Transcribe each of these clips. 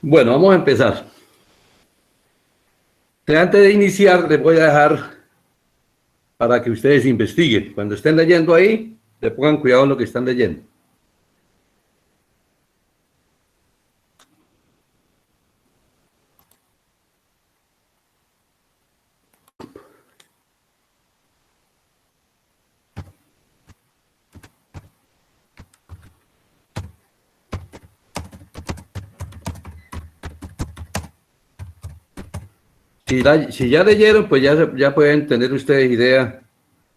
Bueno, vamos a empezar. Antes de iniciar, les voy a dejar para que ustedes investiguen. Cuando estén leyendo ahí, le pongan cuidado en lo que están leyendo. Si ya leyeron, pues ya pueden tener ustedes idea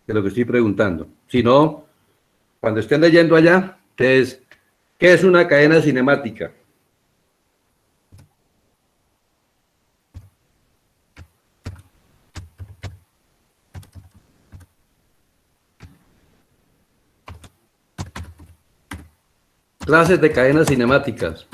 de lo que estoy preguntando. Si no, cuando estén leyendo allá, entonces, ¿qué es una cadena cinemática? Clases de cadenas cinemáticas.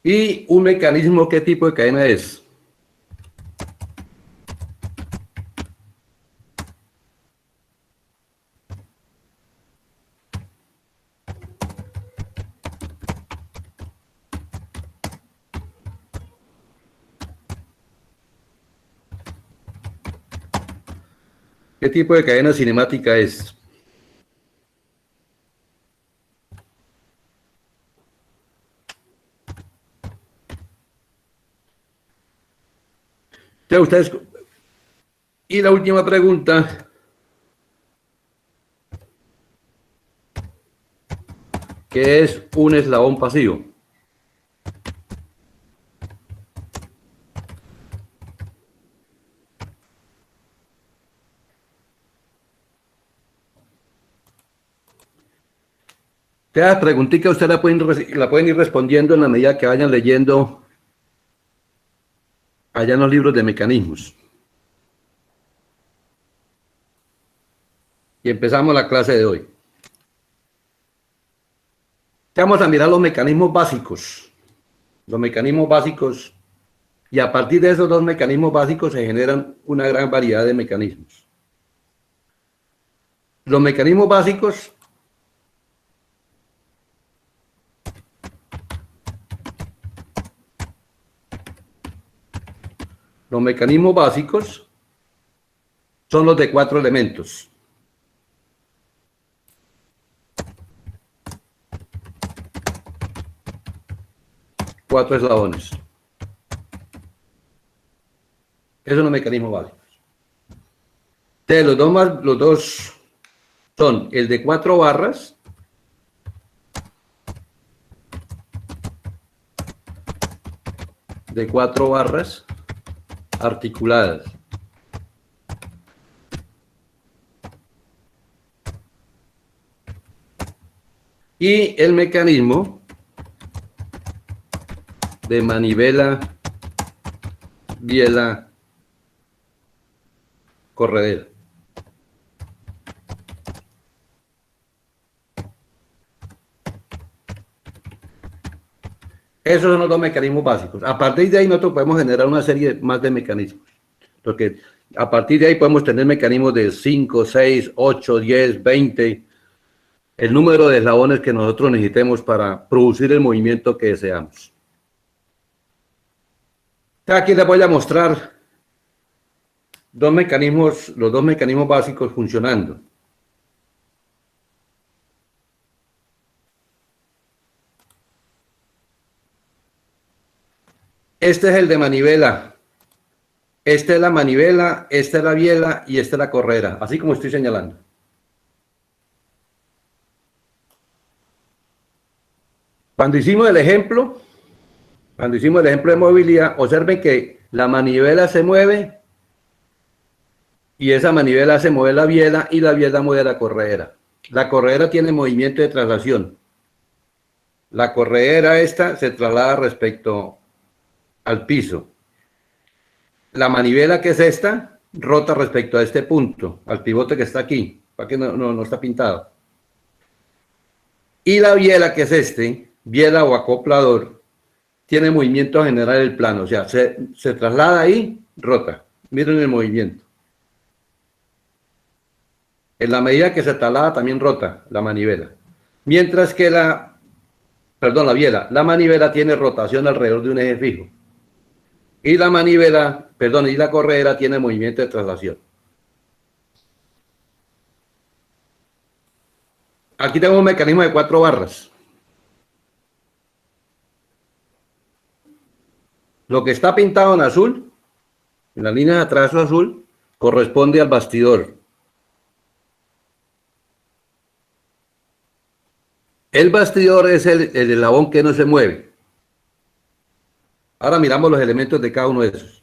Y un mecanismo, ¿qué tipo de cadena es? ¿Qué tipo de cadena cinemática es? Ya ustedes. Y la última pregunta. ¿Qué es un eslabón pasivo? Cada preguntita usted la pueden ir respondiendo en la medida que vayan leyendo allá en los libros de mecanismos. Y empezamos la clase de hoy. Vamos a mirar los mecanismos básicos. Los mecanismos básicos. Y a partir de esos dos mecanismos básicos se generan una gran variedad de mecanismos. Los mecanismos básicos son los de 4 elementos. Cuatro eslabones. Esos son los mecanismos básicos. Entonces, los dos son el de 4 barras articuladas. Y el mecanismo de manivela, biela, corredera. Esos son los dos mecanismos básicos. A partir de ahí nosotros podemos generar una serie más de mecanismos. Porque a partir de ahí podemos tener mecanismos de 5, 6, 8, 10, 20, el número de eslabones que nosotros necesitemos para producir el movimiento que deseamos. Aquí les voy a mostrar los dos mecanismos básicos funcionando. Este es el de manivela. Esta es la manivela, esta es la biela y esta es la corredera, así como estoy señalando. Cuando hicimos el ejemplo de movilidad, observen que la manivela se mueve y esa manivela se mueve la biela y la biela mueve la corredera. La corredera tiene movimiento de traslación. La corredera esta se traslada respecto al piso. La manivela, que es esta, rota respecto a este punto, al pivote que está aquí, para que no está pintado. Y la biela, que es este, biela o acoplador, tiene movimiento general el plano, o sea, se traslada ahí, rota. Miren el movimiento. En la medida que se traslada también rota la manivela. Mientras que la biela, la manivela tiene rotación alrededor de un eje fijo. Y la manivela, y la corredera tiene movimiento de traslación. Aquí tengo un mecanismo de 4 barras. Lo que está pintado en azul, en la línea de trazo azul, corresponde al bastidor. El bastidor es el eslabón que no se mueve. Ahora miramos los elementos de cada uno de esos.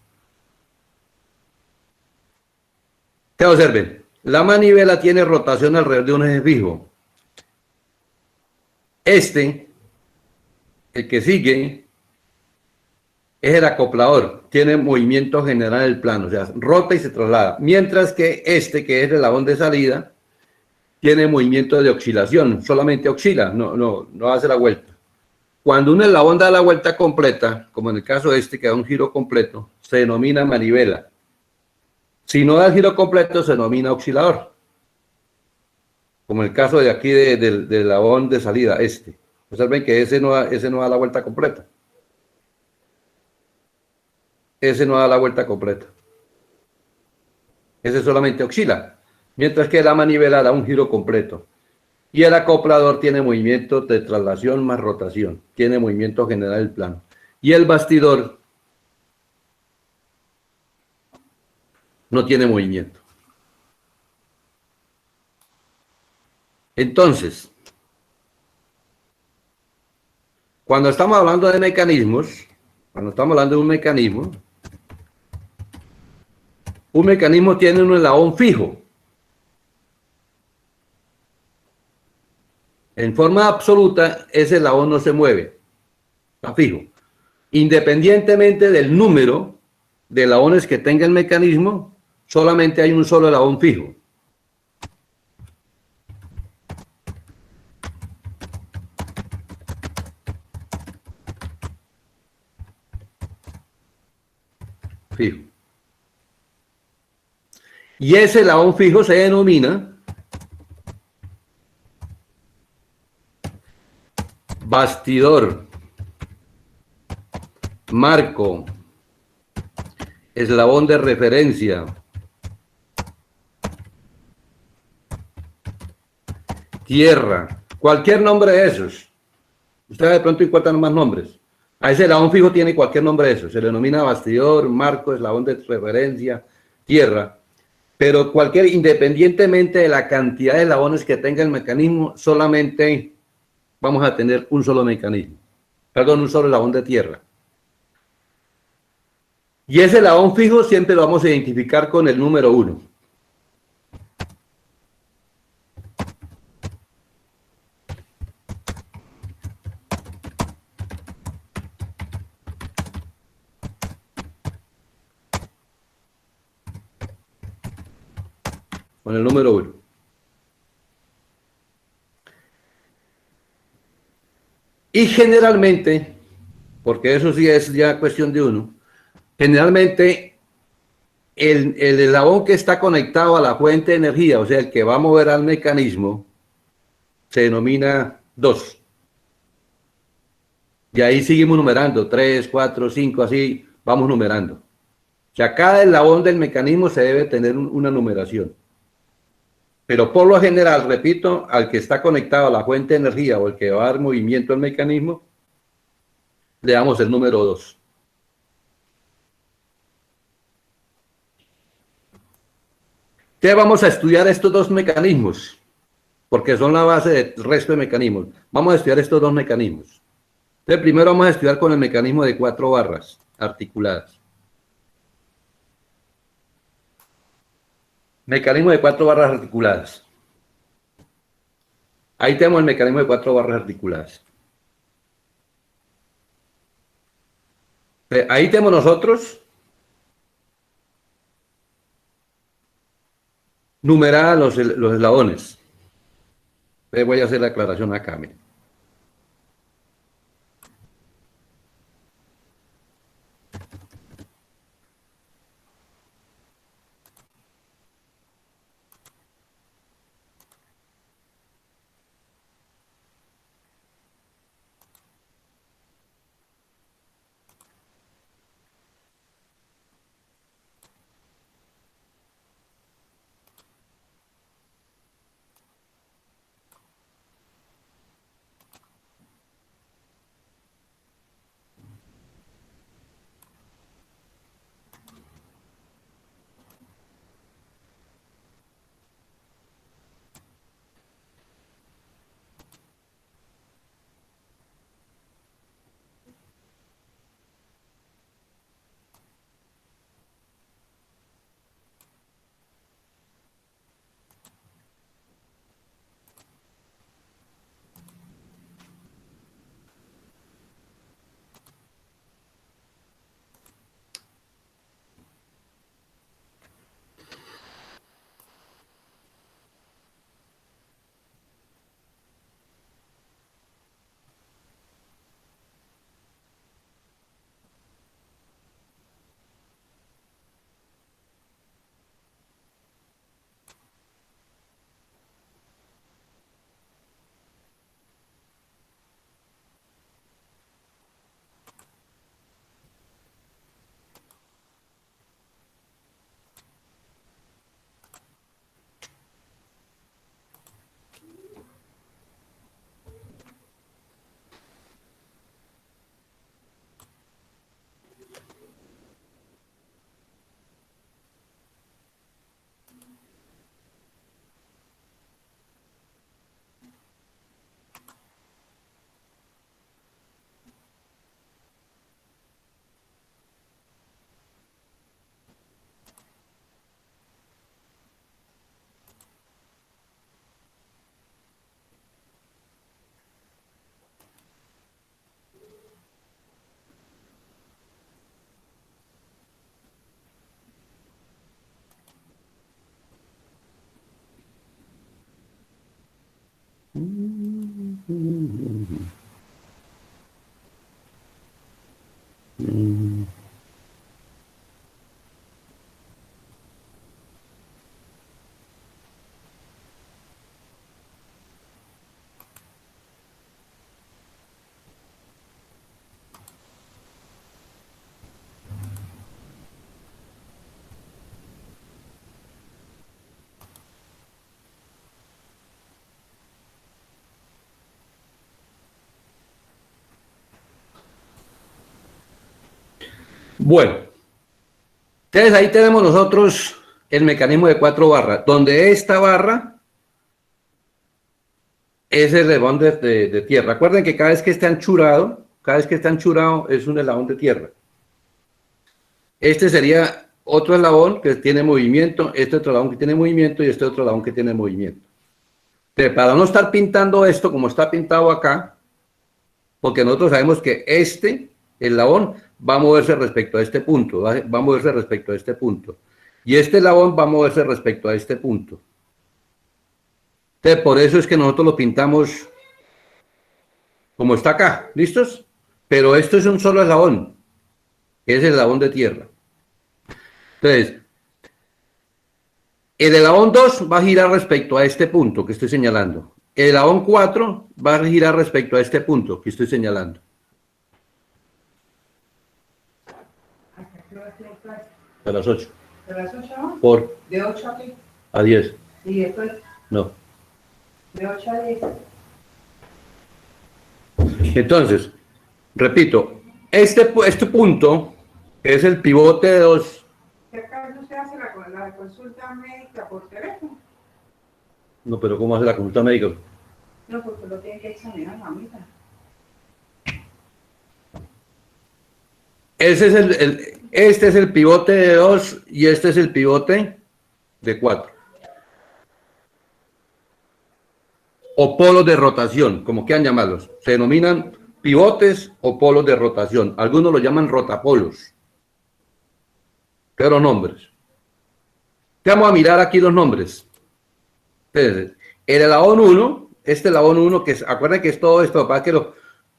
¿Qué observen? La manivela tiene rotación alrededor de un eje fijo. El que sigue, es el acoplador. Tiene movimiento general en el plano, o sea, rota y se traslada. Mientras que que es el eslabón de salida, tiene movimiento de oscilación, solamente oscila, no hace la vuelta. Cuando un eslabón da la vuelta completa, como en el caso que da un giro completo, se denomina manivela. Si no da el giro completo, se denomina oscilador. Como en el caso de aquí del eslabón de salida, Observen que ese no da la vuelta completa. Ese no da la vuelta completa. Ese solamente oscila. Mientras que la manivela da un giro completo. Y el acoplador tiene movimiento de traslación más rotación. Tiene movimiento general del plano. Y el bastidor no tiene movimiento. Entonces, cuando estamos hablando de mecanismos, cuando estamos hablando de un mecanismo tiene un eslabón fijo. En forma absoluta, ese eslabón no se mueve, está fijo. Independientemente del número de eslabones que tenga el mecanismo, solamente hay un solo eslabón fijo. Fijo. Y ese eslabón fijo se denomina bastidor, marco, eslabón de referencia, tierra, cualquier nombre de esos. Ustedes de pronto encuentran más nombres. A ese eslabón fijo tiene cualquier nombre de esos. Se le denomina bastidor, marco, eslabón de referencia, tierra. Pero independientemente de la cantidad de eslabones que tenga el mecanismo, solamente vamos a tener un solo mecanismo. Un solo eslabón de tierra. Y ese eslabón fijo siempre lo vamos a identificar con el número 1. Con el número 1. Y generalmente, porque eso sí es ya cuestión de uno, generalmente el eslabón que está conectado a la fuente de energía, o sea, el que va a mover al mecanismo, se denomina 2. Y ahí seguimos numerando, 3, 4, 5, así vamos numerando. O sea, cada eslabón del mecanismo se debe tener una numeración. Pero por lo general, repito, al que está conectado a la fuente de energía o el que va a dar movimiento al mecanismo, le damos el número 2. Entonces vamos a estudiar estos dos mecanismos, porque son la base del resto de mecanismos. Vamos a estudiar estos dos mecanismos. Entonces primero vamos a estudiar con el mecanismo de 4 barras articuladas. Mecanismo de 4 barras articuladas. Ahí tenemos el mecanismo de 4 barras articuladas. Ahí tenemos nosotros numeradas los eslabones. Voy a hacer la aclaración acá. Miren. Mm. Bueno, entonces ahí tenemos nosotros el mecanismo de 4 barras, donde esta barra es el eslabón de tierra. Recuerden que cada vez que está anchurado es un eslabón de tierra. Este sería otro eslabón que tiene movimiento, este otro eslabón que tiene movimiento y este otro eslabón que tiene movimiento. Entonces, para no estar pintando esto como está pintado acá, porque nosotros sabemos que este eslabón va a moverse respecto a este punto, va a moverse respecto a este punto. Y este eslabón va a moverse respecto a este punto. Entonces, por eso es que nosotros lo pintamos como está acá, ¿listos? Pero esto es un solo eslabón, que es el eslabón de tierra. Entonces, el eslabón 2 va a girar respecto a este punto que estoy señalando. El eslabón 4 va a girar respecto a este punto que estoy señalando. A las 8. ¿De las 8? Por. ¿De 8 a qué? A 10. ¿Y después? No. De 8 a 10. Entonces, repito, este punto es el pivote de 2. ¿Qué acaso se hace la consulta médica por teléfono? No, pero ¿cómo hace la consulta médica? No, porque lo tiene que examinar la mitad. Este es el pivote de 2 y este es el pivote de 4. O polos de rotación, como quieran llamarlos. Se denominan pivotes o polos de rotación. Algunos lo llaman rotapolos. Pero nombres. Vamos a mirar aquí los nombres. Entonces, el eslabón 1, este eslabón 1, acuérdense que es todo esto, para que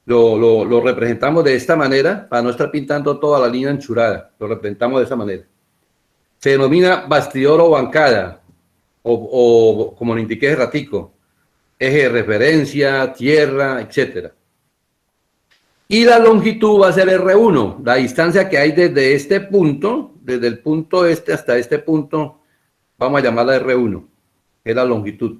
lo representamos de esta manera, para no estar pintando toda la línea anchurada, lo representamos de esa manera. Se denomina bastidor o bancada, o como lo indiqué hace ratico, eje de referencia, tierra, etc. Y la longitud va a ser R1, la distancia que hay desde este punto, desde el punto este hasta este punto, vamos a llamarla R1, es la longitud.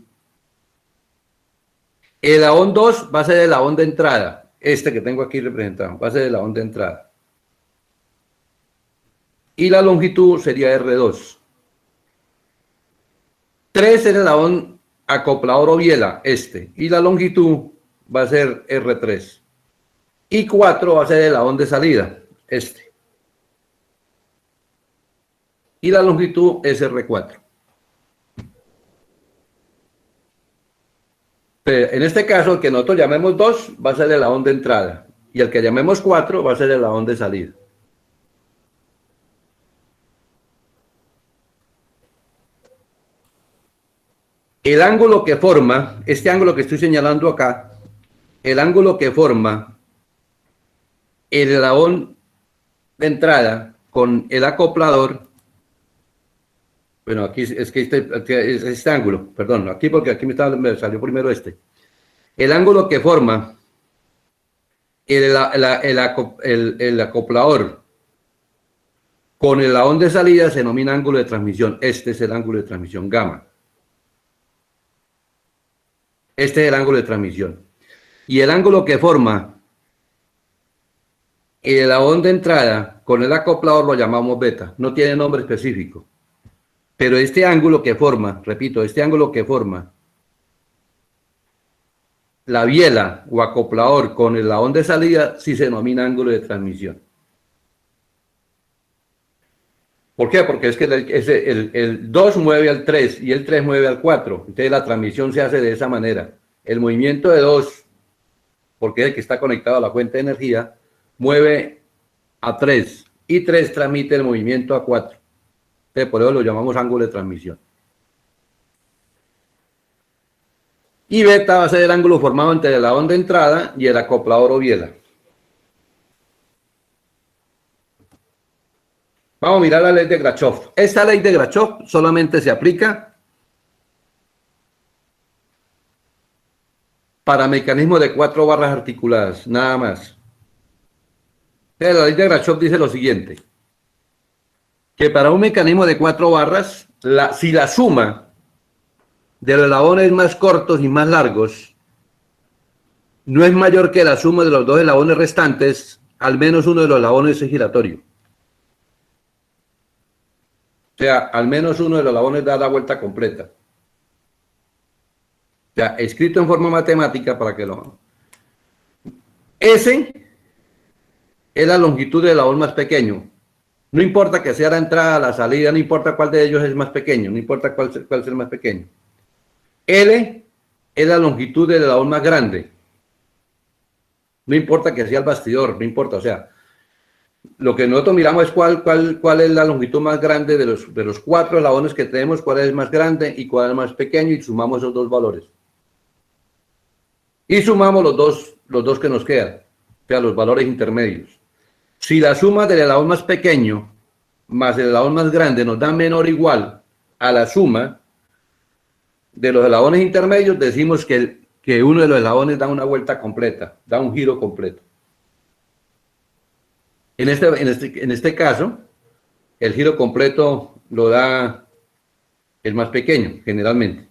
El eslabón 2 va a ser el eslabón de entrada, este que tengo aquí representado, va a ser el eslabón de entrada. Y la longitud sería R2. 3 es el eslabón acoplador o biela, este, y la longitud va a ser R3. Y 4 va a ser el eslabón de salida, este. Y la longitud es R4. En este caso, el que nosotros llamemos 2 va a ser el eslabón de entrada, y el que llamemos 4 va a ser el eslabón de salida. El ángulo que forma, este ángulo que estoy señalando acá, el ángulo que forma el eslabón de entrada con el acoplador, bueno, aquí es que este ángulo, perdón, aquí porque aquí me salió primero este. El ángulo que forma el acoplador con el eslabón de salida se denomina ángulo de transmisión. Este es el ángulo de transmisión, gamma. Este es el ángulo de transmisión. Y el ángulo que forma el eslabón de entrada con el acoplador lo llamamos beta. No tiene nombre específico. Pero este ángulo que forma, repito, este ángulo que forma la biela o acoplador con el eslabón de salida sí se denomina ángulo de transmisión. ¿Por qué? Porque es que el 2 mueve al 3 y el 3 mueve al 4. Entonces la transmisión se hace de esa manera. El movimiento de 2, porque es el que está conectado a la fuente de energía, mueve a 3 y 3 transmite el movimiento a 4. Entonces por eso lo llamamos ángulo de transmisión. Y beta va a ser el ángulo formado entre el eslabón de entrada y el acoplador o biela. Vamos a mirar la ley de Grachov. Esta ley de Grachov solamente se aplica para mecanismos de 4 barras articuladas, nada más. Entonces, la ley de Grachov dice lo siguiente, que para un mecanismo de 4 barras, si la suma de los eslabones más cortos y más largos no es mayor que la suma de los 2 eslabones restantes, al menos uno de los eslabones es giratorio. O sea, al menos uno de los eslabones da la vuelta completa. O sea, escrito en forma matemática para que lo... S es la longitud del eslabón más pequeño. No importa que sea la entrada, la salida, no importa cuál de ellos es más pequeño, no importa cuál es el más pequeño. L es la longitud del eslabón más grande. No importa que sea el bastidor, no importa, o sea, lo que nosotros miramos es cuál es la longitud más grande de los 4 eslabones que tenemos, cuál es más grande y cuál es más pequeño, y sumamos esos 2 valores. Y sumamos los dos que nos quedan, o sea, los valores intermedios. Si la suma del eslabón más pequeño más el eslabón más grande nos da menor o igual a la suma de los eslabones intermedios, decimos que uno de los eslabones da una vuelta completa, da un giro completo. En este caso, el giro completo lo da el más pequeño, generalmente.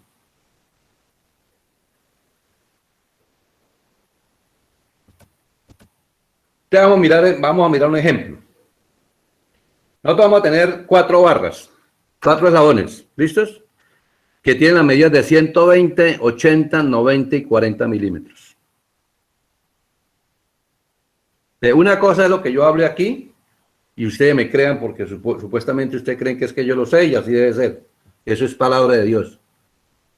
Entonces vamos a mirar un ejemplo. Nosotros vamos a tener 4 barras, 4 eslabones, ¿listos? Que tienen las medidas de 120, 80, 90 y 40 milímetros. Una cosa es lo que yo hable aquí, y ustedes me crean porque supuestamente ustedes creen que es que yo lo sé y así debe ser. Eso es palabra de Dios.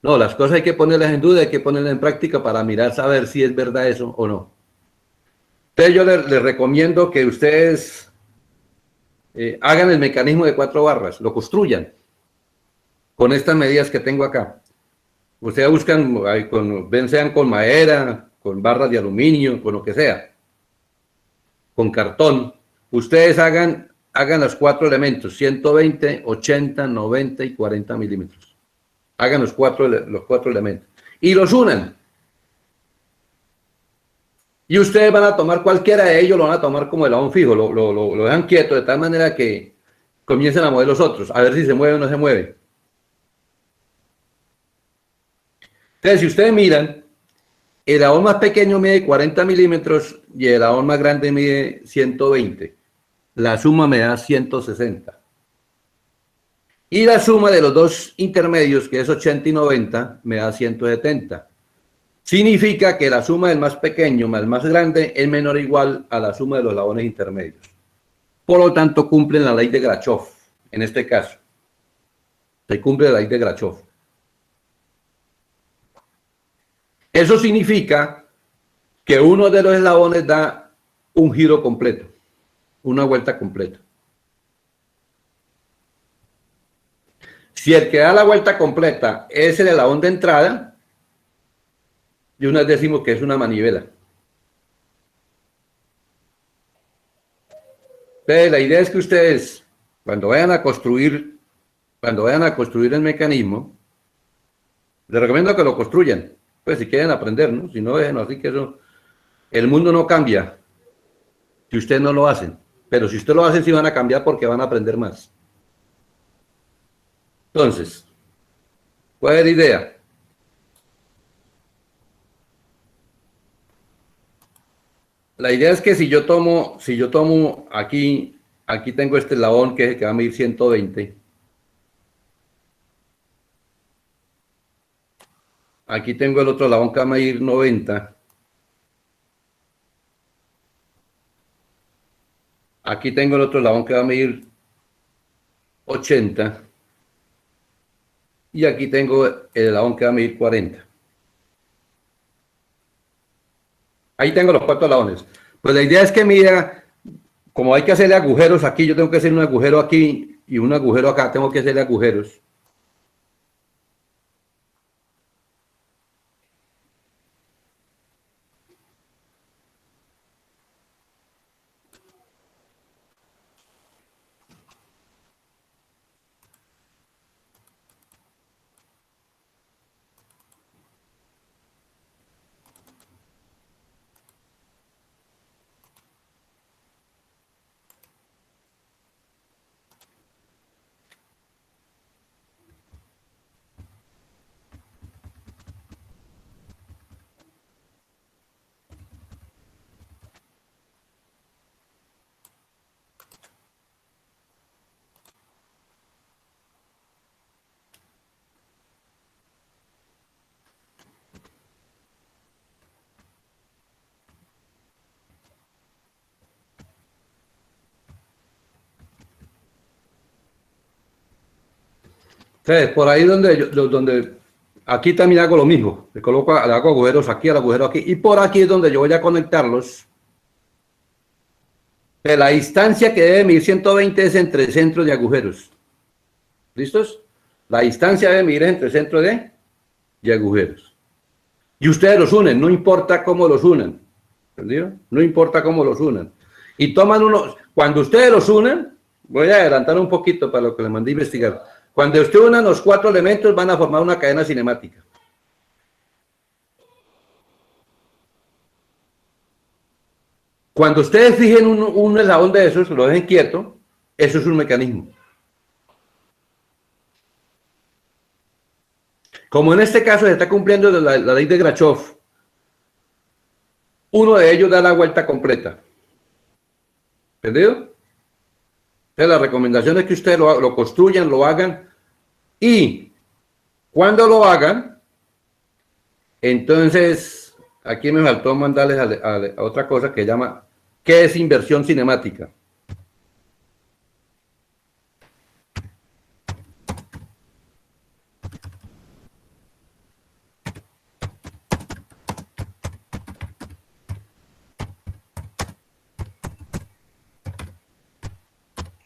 No, las cosas hay que ponerlas en duda, hay que ponerlas en práctica para mirar, saber si es verdad eso o no. Entonces yo les recomiendo que ustedes hagan el mecanismo de 4 barras, lo construyan con estas medidas que tengo acá. Ustedes buscan, sean con madera, con barras de aluminio, con lo que sea, con cartón. Ustedes hagan los 4 elementos, 120, 80, 90 y 40 milímetros. Hagan los cuatro elementos. Y los unan. Y ustedes van a tomar cualquiera de ellos, lo van a tomar como eslabón fijo, lo dejan quieto de tal manera que comiencen a mover los otros, a ver si se mueve o no se mueve. Entonces, si ustedes miran, el eslabón más pequeño mide 40 milímetros y el eslabón más grande mide 120. La suma me da 160. Y la suma de los dos intermedios, que es 80 y 90, me da 170. Significa que la suma del más pequeño más el más grande es menor o igual a la suma de los eslabones intermedios. Por lo tanto, cumplen la ley de Grachov, en este caso. Se cumple la ley de Grachov. Eso significa que uno de los eslabones da un giro completo, una vuelta completa. Si el que da la vuelta completa es el eslabón de entrada, de una vez decimos que es una manivela. Entonces, la idea es que ustedes, cuando vayan a construir el mecanismo, les recomiendo que lo construyan, pues si quieren aprender, ¿no? Si no, dejen así, que eso, el mundo no cambia si ustedes no lo hacen, pero si ustedes lo hacen sí van a cambiar porque van a aprender más. Entonces, ¿cuál es la idea? La idea es que si yo tomo aquí tengo este eslabón que es el que va a medir 120. Aquí tengo el otro eslabón que va a medir 90. Aquí tengo el otro eslabón que va a medir 80. Y aquí tengo el eslabón que va a medir 40. Ahí tengo los 4 eslabones. Pues la idea es que mida, como hay que hacerle agujeros aquí, yo tengo que hacer un agujero aquí y un agujero acá, tengo que hacerle agujeros. Entonces, por ahí donde aquí también hago lo mismo. Le hago agujeros aquí, al agujero aquí. Y por aquí es donde yo voy a conectarlos. De la distancia que debe medir 120 es entre centros de agujeros. ¿Listos? La distancia debe medir entre centros de agujeros. Y ustedes los unen, no importa cómo los unan. ¿Entendido? No importa cómo los unan. Y toman unos, cuando ustedes los unan, voy a adelantar un poquito para lo que les mandé a investigar. Cuando ustedes unan los 4 elementos, van a formar una cadena cinemática. Cuando ustedes fijen un eslabón de esos, lo dejen quieto, eso es un mecanismo. Como en este caso se está cumpliendo la ley de Grachov, uno de ellos da la vuelta completa. ¿Entendido? Entonces la recomendación es que ustedes lo construyan, lo hagan, y cuando lo hagan, entonces, aquí me faltó mandarles a otra cosa que llama, ¿qué es inversión cinemática?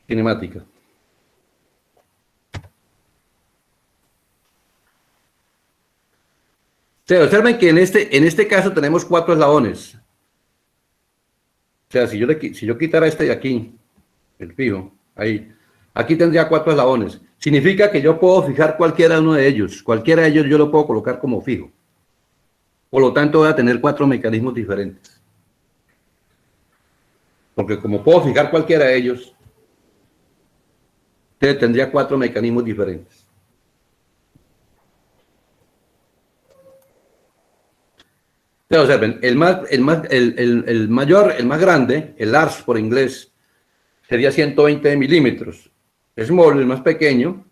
Cinemática. Se observen que en este caso tenemos 4 eslabones. O sea, si yo quitara este de aquí, el fijo, ahí, aquí tendría 4 eslabones. Significa que yo puedo fijar cualquiera uno de ellos. Cualquiera de ellos yo lo puedo colocar como fijo. Por lo tanto, voy a tener 4 mecanismos diferentes. Porque como puedo fijar cualquiera de ellos, tendría 4 mecanismos diferentes. Entonces, observen, el más grande, el large por inglés, sería 120 milímetros. Small, el más pequeño,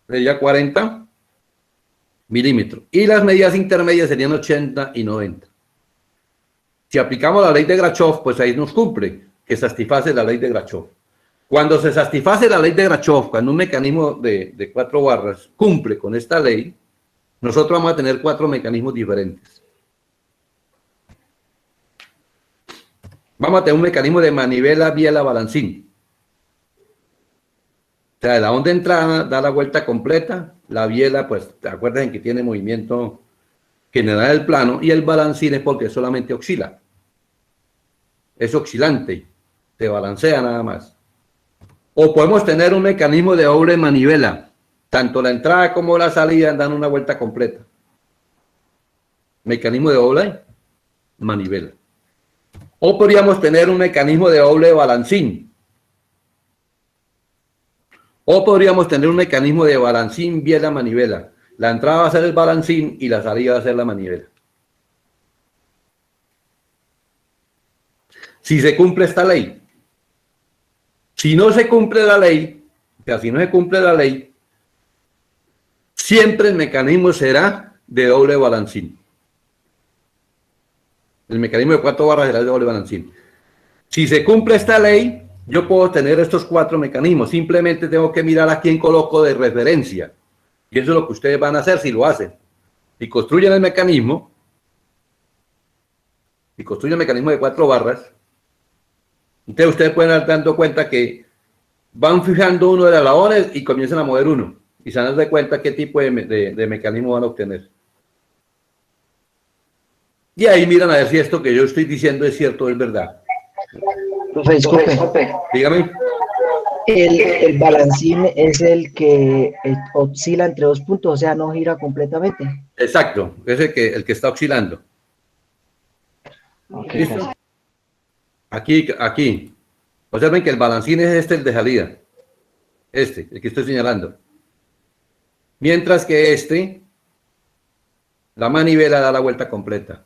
sería 40 milímetros. Y las medidas intermedias serían 80 y 90. Si aplicamos la ley de Grachov, pues ahí nos cumple, que satisface la ley de Grachov. Cuando se satisface la ley de Grachov, cuando un mecanismo de 4 barras cumple con esta ley, nosotros vamos a tener 4 mecanismos diferentes. Vamos a tener un mecanismo de manivela, biela, balancín. O sea, la onda de entrada da la vuelta completa, la biela, pues, acuérdense que tiene movimiento general del plano, y el balancín es porque solamente oscila. Es oscilante, se balancea nada más. O podemos tener un mecanismo de doble manivela. Tanto la entrada como la salida dan una vuelta completa. Mecanismo de doble manivela. O podríamos tener un mecanismo de doble balancín. O podríamos tener un mecanismo de balancín, biela, manivela. La entrada va a ser el balancín y la salida va a ser la manivela. Si se cumple esta ley. Si no se cumple la ley, o sea, si no se cumple la ley, siempre el mecanismo será de doble balancín. El mecanismo de 4 barras será de doble balancín. Si se cumple esta ley, yo puedo tener estos 4 mecanismos. Simplemente tengo que mirar a quién coloco de referencia. Y eso es lo que ustedes van a hacer si lo hacen. Si construyen el mecanismo, de 4 barras, entonces ustedes pueden dar dando cuenta que van fijando uno de los eslabones y comienzan a mover uno. Y se dan de cuenta qué tipo de mecanismo van a obtener. Y ahí miran a ver si esto que yo estoy diciendo es cierto o es verdad. Profe, disculpe. Dígame. El balancín es el que oscila entre 2 puntos, o sea, no gira completamente. Exacto, es el que está oscilando. Okay, ¿Listo? Aquí. Observen que el balancín es el de salida. El que estoy señalando. Mientras que la manivela da la vuelta completa.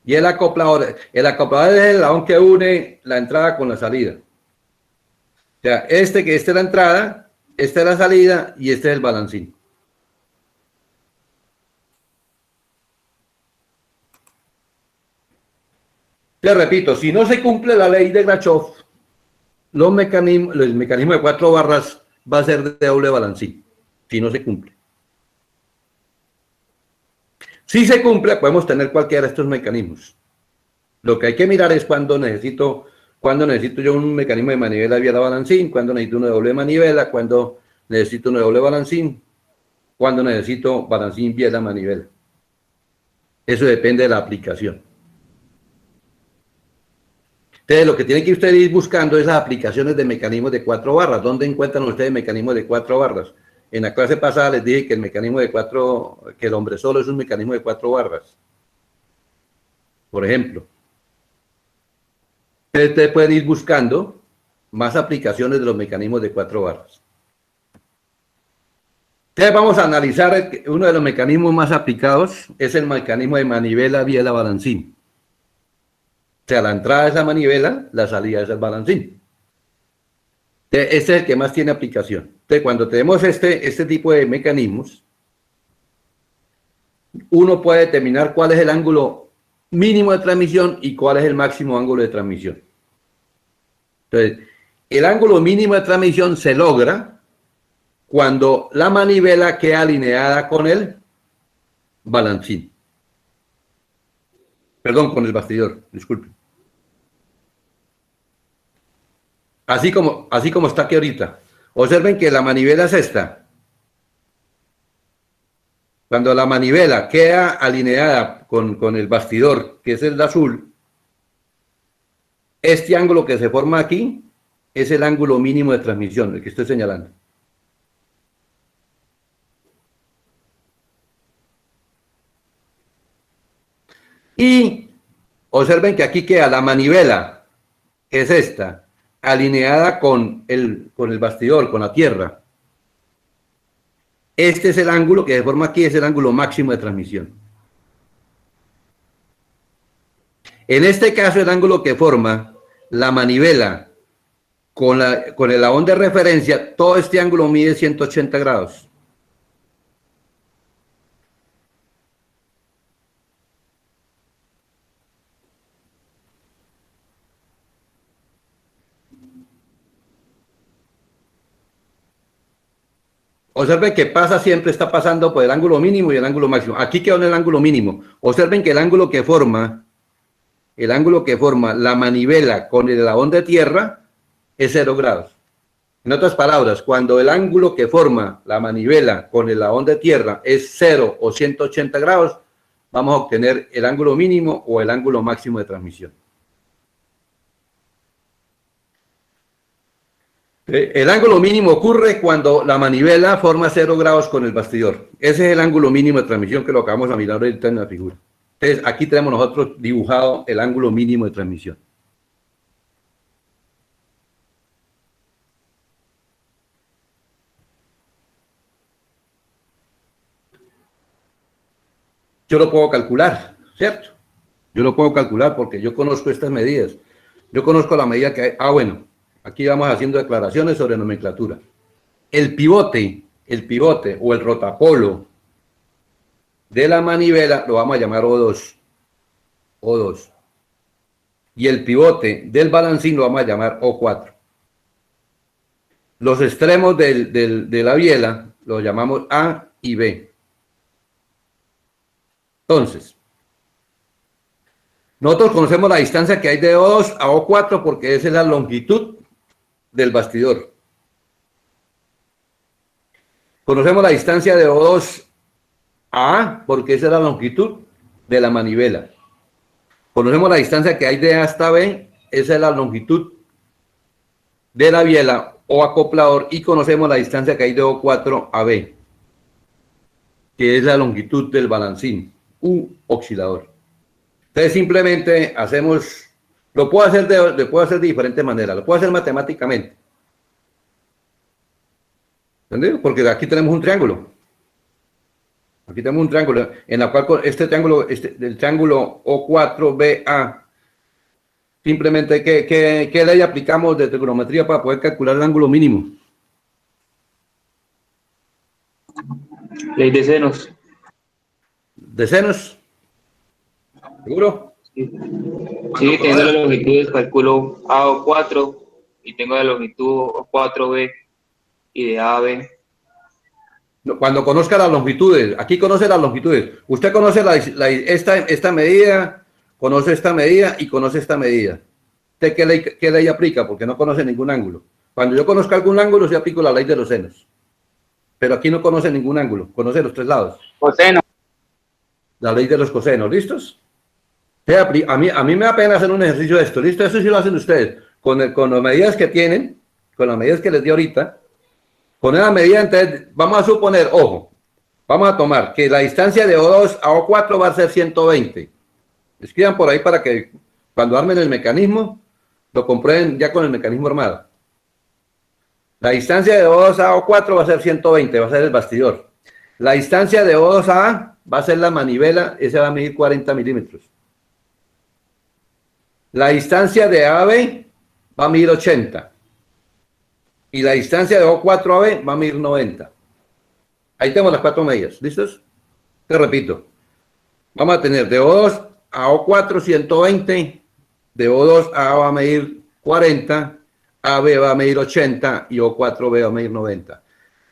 Y el acoplador es el eslabón que une la entrada con la salida. O sea, que esta es la entrada, esta es la salida y este es el balancín. Te repito, si no se cumple la ley de Grachov, el mecanismo de 4 barras va a ser de doble balancín, si no se cumple. Si se cumple, podemos tener cualquiera de estos mecanismos. Lo que hay que mirar es cuando necesito yo un mecanismo de manivela biela balancín, cuando necesito uno de doble manivela, cuando necesito uno de doble balancín, cuando necesito balancín biela manivela. Eso depende de la aplicación. Entonces, lo que tienen que ustedes ir buscando es las aplicaciones de mecanismos de 4 barras. ¿Dónde encuentran ustedes mecanismos de 4 barras? En la clase pasada les dije que el mecanismo de 4, que el hombre solo es un mecanismo de 4 barras. Por ejemplo. Ustedes pueden ir buscando más aplicaciones de los mecanismos de 4 barras. Entonces vamos a analizar uno de los mecanismos más aplicados, es el mecanismo de manivela biela balancín. O sea, la entrada es la manivela, la salida es el balancín. Este es el que más tiene aplicación. Entonces, cuando tenemos este tipo de mecanismos, uno puede determinar cuál es el ángulo mínimo de transmisión y cuál es el máximo ángulo de transmisión. Entonces, el ángulo mínimo de transmisión se logra cuando la manivela queda alineada con el balancín. Perdón, con el bastidor, disculpe. Así como está aquí ahorita. Observen que la manivela es esta. Cuando la manivela queda alineada con el bastidor, que es el azul, este ángulo que se forma aquí es el ángulo mínimo de transmisión, el que estoy señalando. Y observen que aquí queda la manivela, que es esta, alineada con el bastidor, con la tierra. Este es el ángulo que se forma aquí, es el ángulo máximo de transmisión. En este caso, el ángulo que forma la manivela con el eslabón de referencia, todo este ángulo mide 180 grados. Observen que siempre está pasando por el ángulo mínimo y el ángulo máximo. Aquí quedó en el ángulo mínimo. Observen que el ángulo que forma la manivela con el eslabón de tierra es 0 grados. En otras palabras, cuando el ángulo que forma la manivela con el eslabón de tierra es 0 o 180 grados, vamos a obtener el ángulo mínimo o el ángulo máximo de transmisión. El ángulo mínimo ocurre cuando la manivela forma 0 grados con el bastidor. Ese es el ángulo mínimo de transmisión que lo acabamos de mirar ahorita en la figura. Entonces, aquí tenemos nosotros dibujado el ángulo mínimo de transmisión. Yo lo puedo calcular, ¿cierto? Yo lo puedo calcular porque yo conozco estas medidas. Yo conozco la medida que hay. Bueno, aquí vamos haciendo declaraciones sobre nomenclatura. El pivote o el rotapolo de la manivela lo vamos a llamar O2. O2. Y el pivote del balancín lo vamos a llamar O4. Los extremos de la biela los llamamos A y B. Entonces, nosotros conocemos la distancia que hay de O2 a O4 porque esa es la longitud del bastidor. Conocemos la distancia de O2 a A porque esa es la longitud de la manivela. Conocemos la distancia que hay de A hasta B, esa es la longitud de la biela o acoplador, y conocemos la distancia que hay de O4 a B, que es la longitud del balancín u oscilador. Entonces simplemente hacemos, lo puedo hacer de diferentes maneras, lo puedo hacer matemáticamente. ¿Entendido? Porque aquí tenemos un triángulo. Aquí tenemos un triángulo en la cual el triángulo O4BA, simplemente, ¿qué ley aplicamos de trigonometría para poder calcular el ángulo mínimo? Ley de senos. ¿De senos? ¿Seguro? Sí, tengo la longitud, calculo A o 4 y tengo la longitud O4B y de A a B. Cuando conozca las longitudes, aquí conoce las longitudes. Usted conoce esta medida, conoce esta medida y conoce esta medida. ¿Usted qué ley aplica? Porque no conoce ningún ángulo. Cuando yo conozco algún ángulo, yo aplico la ley de los senos. Pero aquí no conoce ningún ángulo, conoce los tres lados. Coseno. La ley de los cosenos, ¿listos? A mí me da pena hacer un ejercicio de esto, ¿listo? Eso sí lo hacen ustedes. Con las medidas que tienen, con las medidas que les di ahorita, con esa medida, entonces, vamos a suponer, ojo, vamos a tomar que la distancia de O2 a O4 va a ser 120. Escriban por ahí para que cuando armen el mecanismo, lo comprueben ya con el mecanismo armado. La distancia de O2 a O4 va a ser 120, va a ser el bastidor. La distancia de O2 a A va a ser la manivela, esa va a medir 40 milímetros. La distancia de A a B va a medir 80. Y la distancia de O4 a B va a medir 90. Ahí tenemos las cuatro medidas, ¿listos? Te repito. Vamos a tener de O2 a O4 120, de O2 a A va a medir 40, AB va a medir 80 y O4B va a medir 90.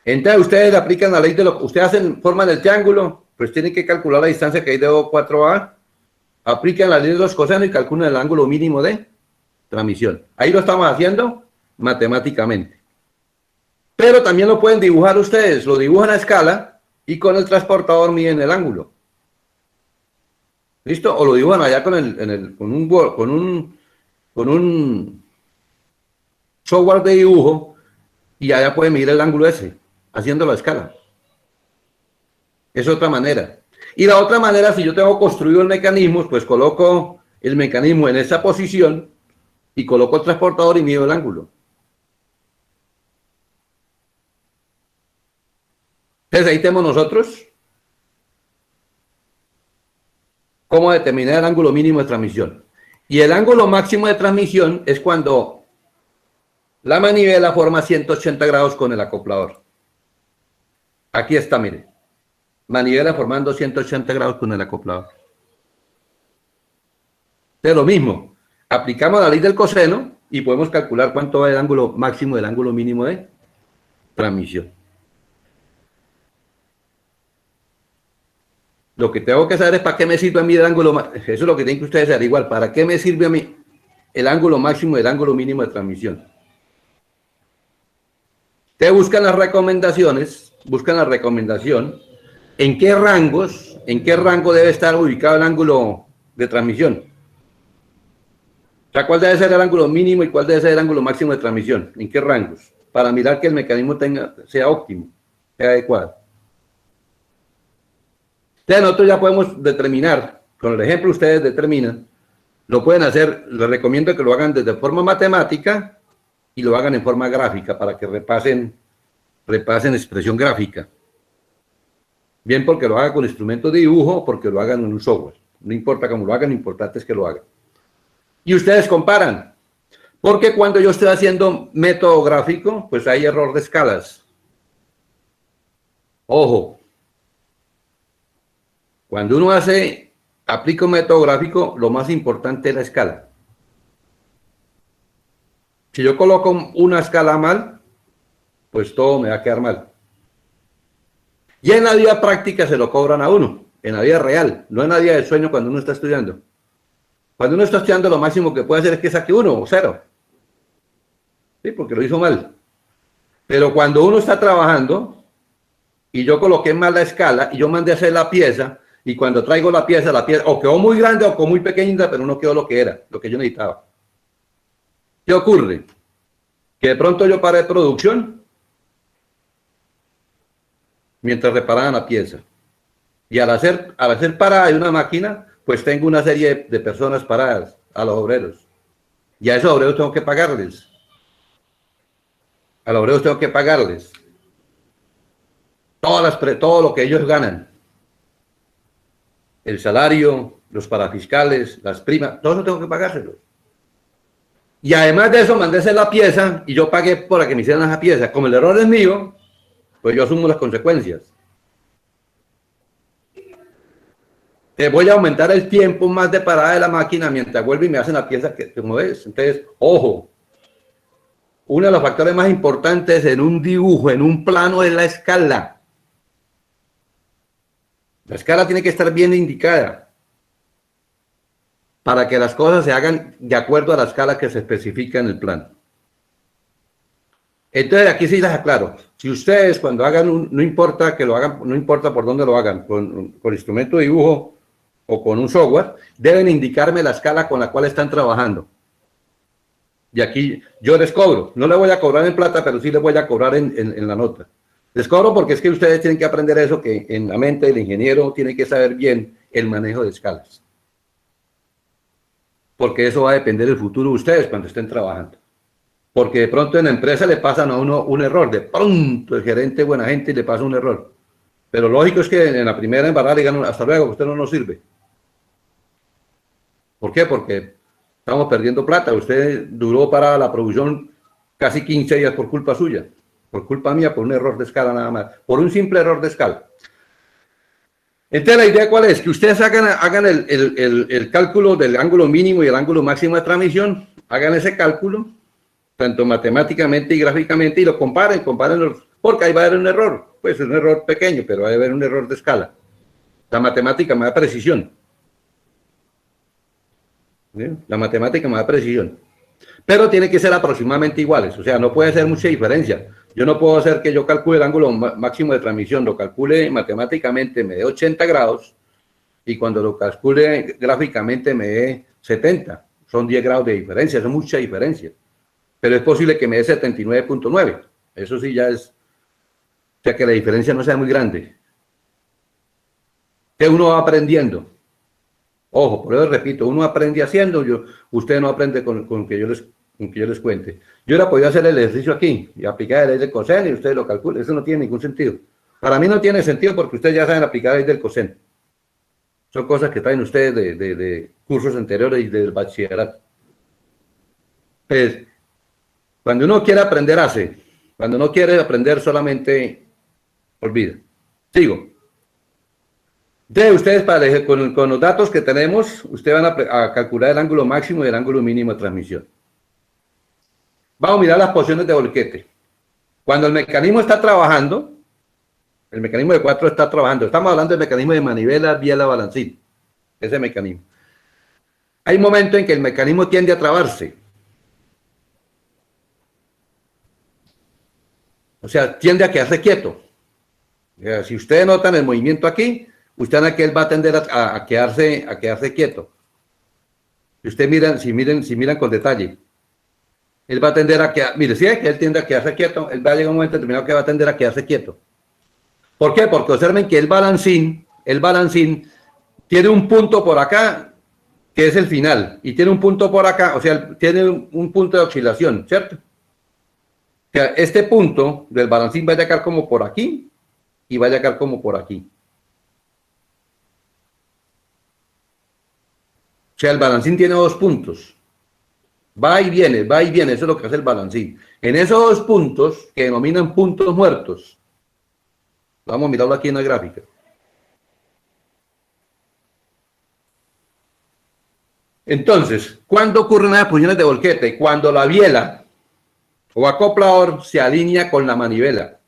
Entonces ustedes aplican la ley de lo que ustedes forman el triángulo, pues tienen que calcular la distancia que hay de O4 a A, aplican la ley de los cosenos y calculan el ángulo mínimo de transmisión. Ahí lo estamos haciendo matemáticamente. Pero también lo pueden dibujar ustedes, lo dibujan a escala y con el transportador miden el ángulo. ¿Listo? O lo dibujan allá con un software de dibujo y allá pueden medir el ángulo ese, haciéndolo a escala. Es otra manera. Y la otra manera, si yo tengo construido el mecanismo, pues coloco el mecanismo en esa posición y coloco el transportador y mido el ángulo. Entonces ahí tenemos nosotros cómo determinar el ángulo mínimo de transmisión. Y el ángulo máximo de transmisión es cuando la manivela forma 180 grados con el acoplador. Aquí está, mire. Manivela formando 180 grados con el acoplador. Es lo mismo. Aplicamos la ley del coseno y podemos calcular cuánto va el ángulo máximo del ángulo mínimo de transmisión. Lo que tengo que saber es para qué me sirve a mí el ángulo, eso es lo que tienen que ustedes hacer igual, para qué me sirve a mí el ángulo máximo y el ángulo mínimo de transmisión. Ustedes buscan las recomendaciones, buscan la recomendación, en qué rango debe estar ubicado el ángulo de transmisión. O sea, cuál debe ser el ángulo mínimo y cuál debe ser el ángulo máximo de transmisión, en qué rangos, para mirar que el mecanismo sea óptimo, sea adecuado. Entonces nosotros ya podemos determinar, con el ejemplo ustedes determinan, lo pueden hacer, les recomiendo que lo hagan desde forma matemática y lo hagan en forma gráfica para que repasen expresión gráfica. Bien porque lo hagan con instrumentos de dibujo o porque lo hagan en un software. No importa cómo lo hagan, lo importante es que lo hagan. Y ustedes comparan, porque cuando yo estoy haciendo método gráfico, pues hay error de escalas. Ojo. Cuando uno aplica un método gráfico, lo más importante es la escala. Si yo coloco una escala mal, pues todo me va a quedar mal. Y en la vida práctica se lo cobran a uno, en la vida real, no en la vida del sueño cuando uno está estudiando. Cuando uno está estudiando, lo máximo que puede hacer es que saque 1 o 0. Sí, porque lo hizo mal. Pero cuando uno está trabajando y yo coloqué mal la escala y yo mandé a hacer la pieza, y cuando traigo la pieza o quedó muy grande o quedó muy pequeñita, pero no quedó lo que era, lo que yo necesitaba. ¿Qué ocurre? Que de pronto yo paré producción mientras reparaban la pieza. Y al hacer parada de una máquina, pues tengo una serie de personas paradas, a los obreros. Y a esos obreros tengo que pagarles. A los obreros tengo que pagarles todo lo que ellos ganan. El salario, los parafiscales, las primas, todo eso tengo que pagárselos. Y además de eso, mandé hacer la pieza y yo pagué por que me hicieran esa pieza. Como el error es mío, pues yo asumo las consecuencias. Voy a aumentar el tiempo más de parada de la máquina mientras vuelvo y me hacen la pieza que como ves. Entonces, ojo, uno de los factores más importantes en un dibujo, en un plano, es la escala. La escala tiene que estar bien indicada para que las cosas se hagan de acuerdo a la escala que se especifica en el plan. Entonces, aquí sí les aclaro. Si ustedes cuando hagan no importa que lo hagan, no importa por dónde lo hagan, con instrumento de dibujo o con un software, deben indicarme la escala con la cual están trabajando. Y aquí yo les cobro. No le voy a cobrar en plata, pero sí les voy a cobrar en la nota. Les cobro porque es que ustedes tienen que aprender eso, que en la mente del ingeniero tiene que saber bien el manejo de escalas. Porque eso va a depender del futuro de ustedes cuando estén trabajando. Porque de pronto en la empresa le pasan a uno un error. De pronto el gerente es buena gente y le pasa un error. Pero lógico es que en la primera embarrada le digan, hasta luego, usted no nos sirve. ¿Por qué? Porque estamos perdiendo plata. Usted duró para la producción casi 15 días por culpa suya. Por culpa mía, por un error de escala nada más. Por un simple error de escala. Entonces, ¿la idea cuál es? Que ustedes hagan el cálculo del ángulo mínimo y el ángulo máximo de transmisión. Hagan ese cálculo, tanto matemáticamente y gráficamente, y lo comparen porque ahí va a haber un error. Pues es un error pequeño, pero va a haber un error de escala. La matemática me da precisión. ¿Bien? La matemática me da precisión. Pero tiene que ser aproximadamente iguales. O sea, no puede ser mucha diferencia. Yo no puedo hacer que yo calcule el ángulo máximo de transmisión, lo calcule matemáticamente, me dé 80 grados, y cuando lo calcule gráficamente me dé 70. Son 10 grados de diferencia, es mucha diferencia. Pero es posible que me dé 79.9. Eso sí ya es, o sea, que la diferencia no sea muy grande. Que uno va aprendiendo. Ojo, por eso repito, uno aprende haciendo, usted no aprende con que yo les cuente. Yo hubiera podido hacer el ejercicio aquí y aplicar la ley del coseno y ustedes lo calculan. Eso no tiene ningún sentido. Para mí no tiene sentido porque ustedes ya saben aplicar la ley del coseno. Son cosas que traen ustedes de cursos anteriores y del bachillerato. Pues, cuando uno quiere aprender, hace. Cuando no quiere aprender, solamente olvida. Sigo. Entonces, ustedes con los datos que tenemos, ustedes van a calcular el ángulo máximo y el ángulo mínimo de transmisión. Vamos a mirar las posiciones de volquete. Cuando el mecanismo está trabajando, el mecanismo de 4 está trabajando. Estamos hablando del mecanismo de manivela, biela, balancín. Ese mecanismo. Hay momentos en que el mecanismo tiende a trabarse. O sea, tiende a quedarse quieto. Si ustedes notan el movimiento aquí, usted ve que él va a tender a quedarse quieto. Si ustedes si miran con detalle, él va a tender a quedar, mire, si es que él tiende a quedarse quieto, él va a llegar un momento determinado que va a tender a quedarse quieto. ¿Por qué? Porque observen que el balancín tiene un punto por acá, que es el final, y tiene un punto por acá, o sea, tiene un punto de oscilación, ¿cierto? O sea, este punto del balancín va a llegar como por aquí, y va a llegar como por aquí. O sea, el balancín tiene dos puntos. Va y viene, eso es lo que hace el balancín. En esos dos puntos, que denominan puntos muertos, vamos a mirarlo aquí en la gráfica. Entonces, ¿cuándo ocurren las posiciones de volquete? Cuando la biela o acoplador se alinea con la manivela.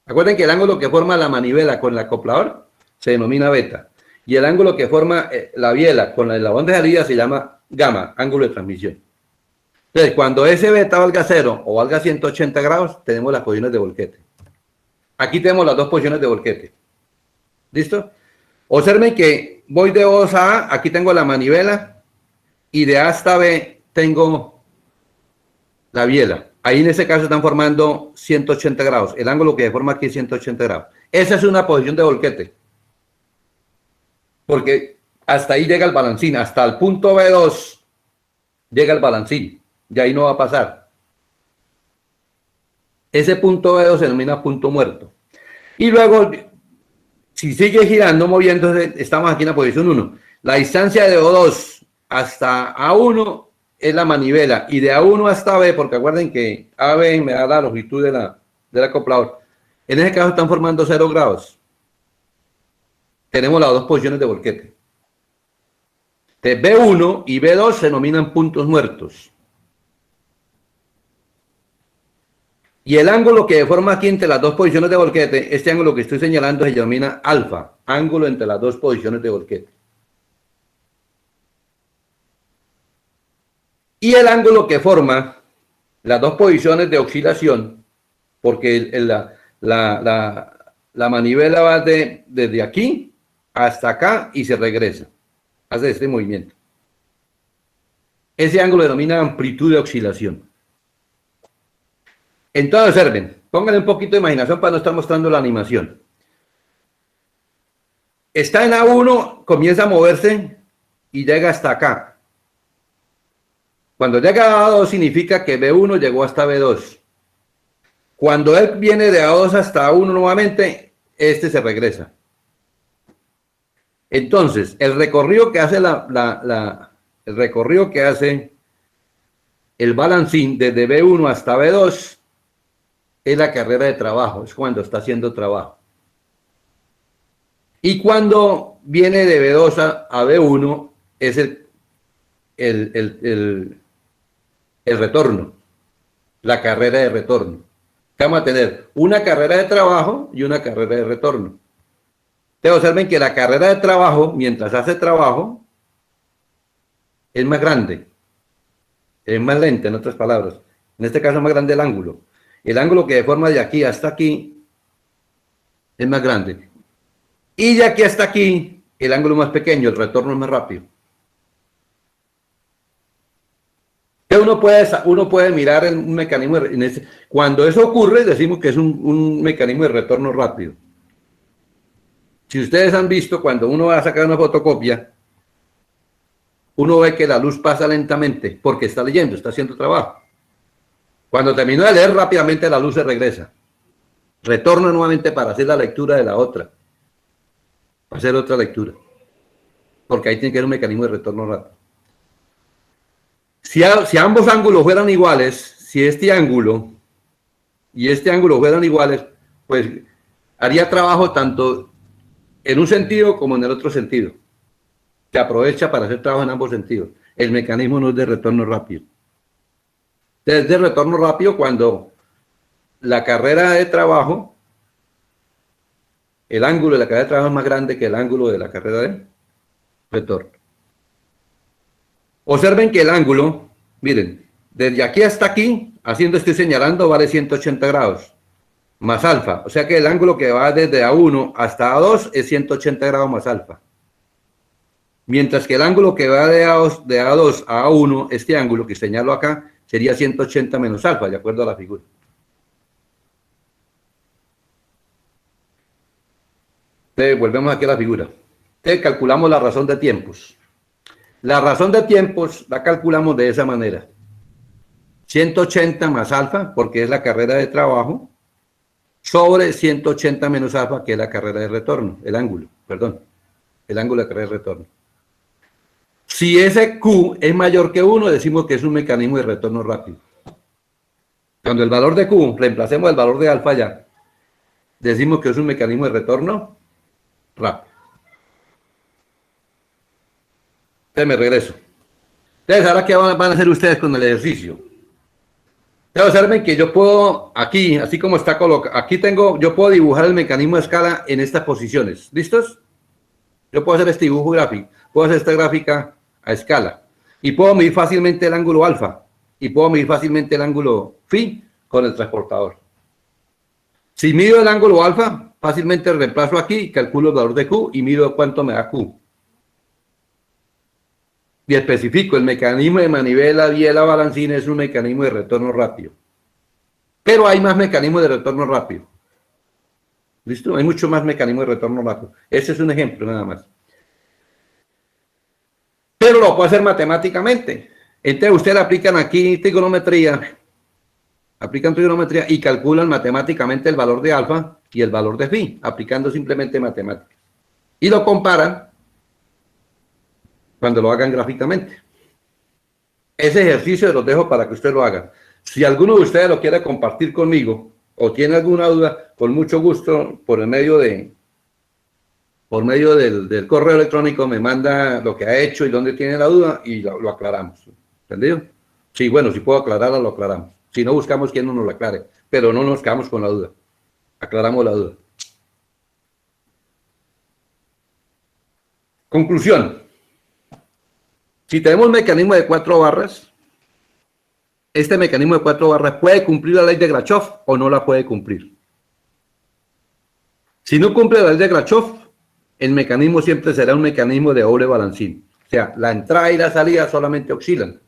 Acuerden que el ángulo que forma la manivela con el acoplador se denomina beta. Y el ángulo que forma la biela con el eslabón de salida se llama gamma, ángulo de transmisión. Entonces, cuando ese beta valga 0 o valga 180 grados, tenemos las posiciones de volquete. Aquí tenemos las dos posiciones de volquete. ¿Listo? Observen que voy de O a A, aquí tengo la manivela, y de A hasta B tengo la biela. Ahí en ese caso están formando 180 grados. El ángulo que forma aquí es 180 grados. Esa es una posición de volquete. Porque hasta ahí llega el balancín, hasta el punto B2 llega el balancín, y ahí no va a pasar. Ese punto B2 se denomina punto muerto. Y luego, si sigue girando, moviéndose, estamos aquí en la posición 1. La distancia de O2 hasta A1 es la manivela, y de A1 hasta B, porque acuerden que AB me da la longitud del acoplador. En ese caso están formando 0 grados. Tenemos las dos posiciones de volquete. B1 y B2 se denominan puntos muertos. Y el ángulo que forma aquí entre las dos posiciones de volquete, este ángulo que estoy señalando se denomina alfa, ángulo entre las dos posiciones de volquete. Y el ángulo que forma las dos posiciones de oscilación, porque la manivela va desde aquí hasta acá y se regresa, hace este movimiento. Ese ángulo denomina amplitud de oscilación. Entonces observen, pónganle un poquito de imaginación para no estar mostrando la animación. Está en A1, comienza a moverse y llega hasta acá. Cuando llega a A2 significa que B1 llegó hasta B2. Cuando él viene de A2 hasta A1 nuevamente, este se regresa. Entonces, el recorrido que hace el recorrido que hace el balancín desde B1 hasta B2 es la carrera de trabajo, es cuando está haciendo trabajo. Y cuando viene de B2 a B1 es el retorno, la carrera de retorno. Vamos a tener una carrera de trabajo y una carrera de retorno. Ustedes observen que la carrera de trabajo, mientras hace trabajo, es más grande, es más lenta, en otras palabras. En este caso es más grande el ángulo. El ángulo que deforma de aquí hasta aquí es más grande. Y de aquí hasta aquí, el ángulo más pequeño, el retorno es más rápido. Uno puede mirar un mecanismo, cuando eso ocurre, decimos que es un mecanismo de retorno rápido. Si ustedes han visto, cuando uno va a sacar una fotocopia, uno ve que la luz pasa lentamente, porque está leyendo, está haciendo trabajo. Cuando terminó de leer, rápidamente la luz se regresa. Retorna nuevamente para hacer la lectura de la otra. Para hacer otra lectura. Porque ahí tiene que haber un mecanismo de retorno rápido. Si ambos ángulos fueran iguales, si este ángulo y este ángulo fueran iguales, pues haría trabajo tanto en un sentido como en el otro sentido. Se aprovecha para hacer trabajo en ambos sentidos. El mecanismo no es de retorno rápido. Es de retorno rápido cuando la carrera de trabajo, el ángulo de la carrera de trabajo es más grande que el ángulo de la carrera de retorno. Observen que el ángulo, miren, desde aquí hasta aquí, haciendo estoy señalando, vale 180 grados, más alfa. O sea que el ángulo que va desde A1 hasta A2 es 180 grados más alfa. Mientras que el ángulo que va de A2 a A1, este ángulo que señalo acá, sería 180 menos alfa, de acuerdo a la figura. Entonces, volvemos aquí a la figura. Entonces, calculamos la razón de tiempos. La razón de tiempos la calculamos de esa manera. 180 más alfa, porque es la carrera de trabajo, sobre 180 menos alfa, que es la carrera de retorno, el ángulo de carrera de retorno. Si ese Q es mayor que 1, decimos que es un mecanismo de retorno rápido. Cuando el valor de Q, reemplacemos el valor de alfa ya, decimos que es un mecanismo de retorno rápido. Entonces me regreso. Entonces, ¿ahora qué van a hacer ustedes con el ejercicio? Ustedes observen que yo puedo, aquí, así como está colocado, aquí yo puedo dibujar el mecanismo de escala en estas posiciones. ¿Listos? Yo puedo hacer este dibujo gráfico, puedo hacer esta gráfica a escala. Y puedo medir fácilmente el ángulo alfa. Y puedo medir fácilmente el ángulo phi con el transportador. Si mido el ángulo alfa, fácilmente reemplazo aquí, calculo el valor de Q y mido cuánto me da Q. Y especifico, el mecanismo de manivela biela balancín es un mecanismo de retorno rápido. Pero hay más mecanismos de retorno rápido. ¿Listo? Hay mucho más mecanismos de retorno rápido. Este es un ejemplo nada más. Pero lo puede hacer matemáticamente. Entonces ustedes aplican aquí trigonometría y calculan matemáticamente el valor de alfa y el valor de phi, aplicando simplemente matemáticas. Y lo comparan cuando lo hagan gráficamente. Ese ejercicio los dejo para que ustedes lo hagan. Si alguno de ustedes lo quiere compartir conmigo o tiene alguna duda, con mucho gusto, por medio del correo electrónico me manda lo que ha hecho y dónde tiene la duda y lo aclaramos. ¿Entendido? Sí, bueno, si puedo aclararla, lo aclaramos. Si no, buscamos quien nos lo aclare, pero no nos quedamos con la duda. Aclaramos la duda. Conclusión. Si tenemos un mecanismo de 4 barras, este mecanismo de 4 barras puede cumplir la ley de Grachov o no la puede cumplir. Si no cumple la ley de Grachov, el mecanismo siempre será un mecanismo de doble balancín. O sea, la entrada y la salida solamente oscilan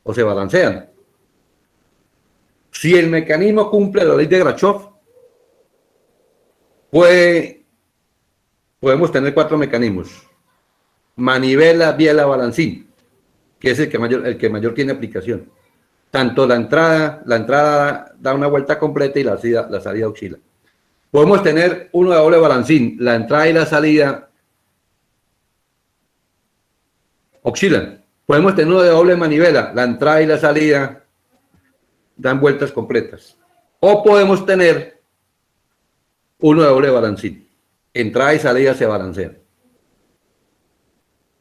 o se balancean. Si el mecanismo cumple la ley de Grachov, podemos tener 4 mecanismos. Manivela, biela, balancín, que es el que mayor tiene aplicación. Tanto la entrada da una vuelta completa y la salida oscila. Podemos tener uno de doble balancín, la entrada y la salida oscilan. Podemos tener uno de doble manivela, la entrada y la salida dan vueltas completas. O podemos tener uno de doble balancín, entrada y salida se balancean.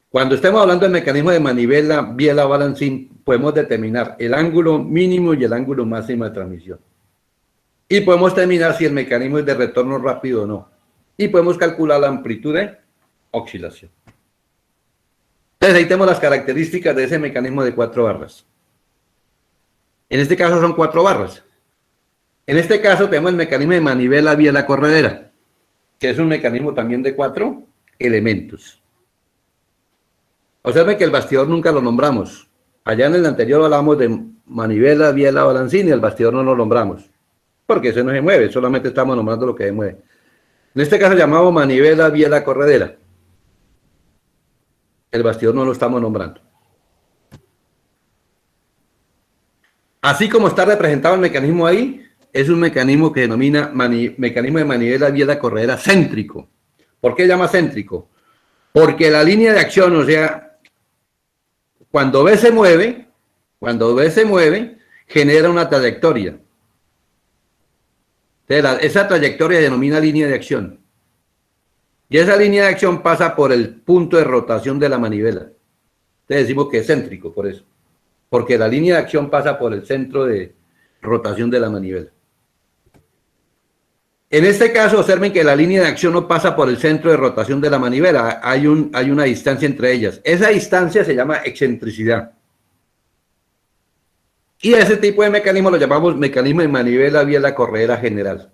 Cuando estemos hablando del mecanismo de manivela, biela, balancín, podemos determinar el ángulo mínimo y el ángulo máximo de transmisión. Y podemos determinar si el mecanismo es de retorno rápido o no. Y podemos calcular la amplitud de oscilación. Entonces ahí tenemos las características de ese mecanismo de 4 barras. En este caso son 4 barras. En este caso tenemos el mecanismo de manivela, biela, corredera, que es un mecanismo también de 4 elementos. Observen que el bastidor nunca lo nombramos. Allá en el anterior hablamos de manivela, biela, balancín y el bastidor no lo nombramos. Porque ese no se mueve, solamente estamos nombrando lo que se mueve. En este caso llamamos manivela, biela, corredera. El bastidor no lo estamos nombrando. Así como está representado el mecanismo ahí, es un mecanismo que se denomina mecanismo de manivela, biela, corredera céntrico. ¿Por qué llama céntrico? Porque la línea de acción, o sea, cuando B se mueve, genera una trayectoria. Entonces, esa trayectoria se denomina línea de acción. Y esa línea de acción pasa por el punto de rotación de la manivela. Entonces decimos que es céntrico por eso. Porque la línea de acción pasa por el centro de rotación de la manivela. En este caso, observen que la línea de acción no pasa por el centro de rotación de la manivela. Hay una distancia entre ellas. Esa distancia se llama excentricidad. Y a ese tipo de mecanismo lo llamamos mecanismo de manivela, biela, corredera general.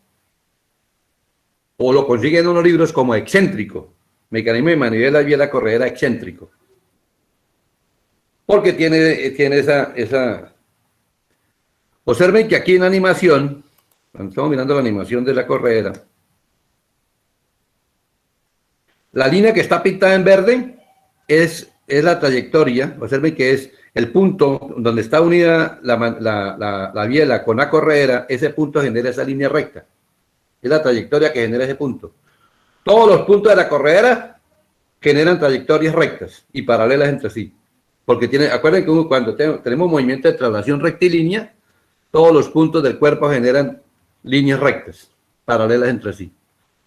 O lo consiguen en unos libros como excéntrico. Mecanismo de manivela, biela, corredera excéntrico. Porque tiene esa... Observen que aquí en la animación, cuando estamos mirando la animación de la corredera, la línea que está pintada en verde es la trayectoria. Observen que es el punto donde está unida la biela con la corredera. Ese punto genera esa línea recta. Es la trayectoria que genera ese punto. Todos los puntos de la corredera generan trayectorias rectas y paralelas entre sí. Porque acuerden que cuando tenemos movimiento de traslación rectilínea, todos los puntos del cuerpo generan líneas rectas, paralelas entre sí.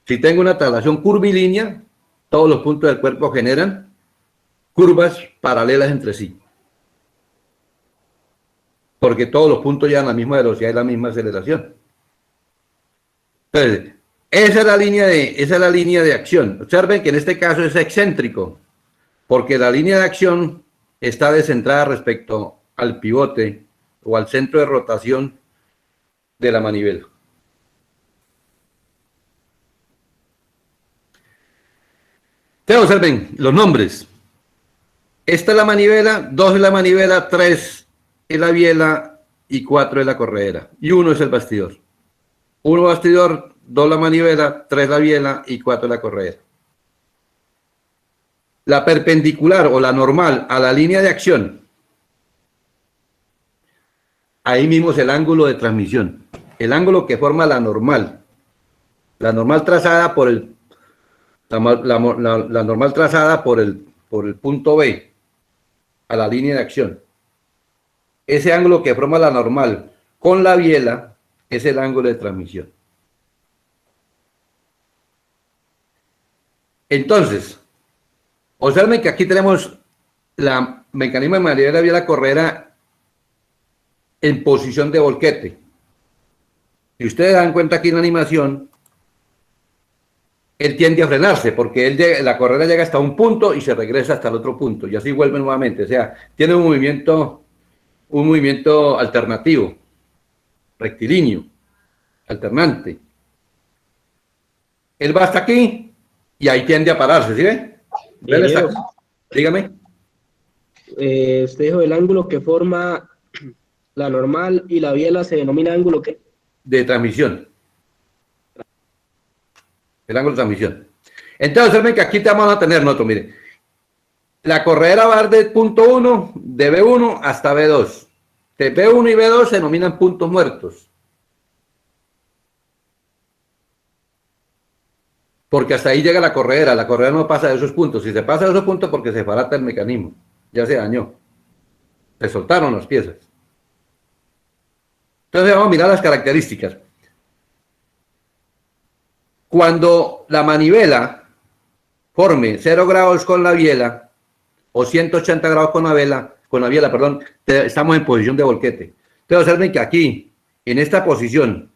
Si tengo una traslación curvilínea, todos los puntos del cuerpo generan curvas paralelas entre sí. Porque todos los puntos llevan la misma velocidad y la misma aceleración. Entonces, esa es la línea de acción. Observen que en este caso es excéntrico, porque la línea de acción está descentrada respecto al pivote o al centro de rotación de la manivela. Entonces, observen los nombres. Esta es la manivela, 2 es la manivela, 3 es la biela y 4 es la corredera. Y 1 es el bastidor. 1 bastidor, 2 la manivela, 3 la biela y 4 la corredera. La perpendicular o la normal a la línea de acción. Ahí mismo es el ángulo de transmisión. El ángulo que forma la normal. La normal trazada por el normal trazada por el punto B a la línea de acción. Ese ángulo que forma la normal con la biela es el ángulo de transmisión. Entonces, observen que aquí tenemos la mecanismo de manivela, biela, corredera en posición de volquete. Si ustedes dan cuenta aquí en la animación, él tiende a frenarse porque la correa llega hasta un punto y se regresa hasta el otro punto y así vuelve nuevamente. O sea, tiene un movimiento alternativo, rectilíneo, alternante. Él va hasta aquí y ahí tiende a pararse, ¿sí ve? Dígame. Usted dijo el ángulo que forma la normal y la biela se denomina ángulo ¿qué? De transmisión. El ángulo de transmisión. Entonces, observen que aquí te vamos a tener nosotros, mire. La corredera va de punto 1, de B1 hasta B2. De B1 y B2 se denominan puntos muertos. Porque hasta ahí llega la corredera no pasa de esos puntos. Si se pasa de esos puntos, porque se falata el mecanismo, ya se dañó. Se soltaron las piezas. Entonces vamos a mirar las características. Cuando la manivela forme 0 grados con la biela o 180 grados con la biela, estamos en posición de volquete. Entonces observen que aquí, en esta posición,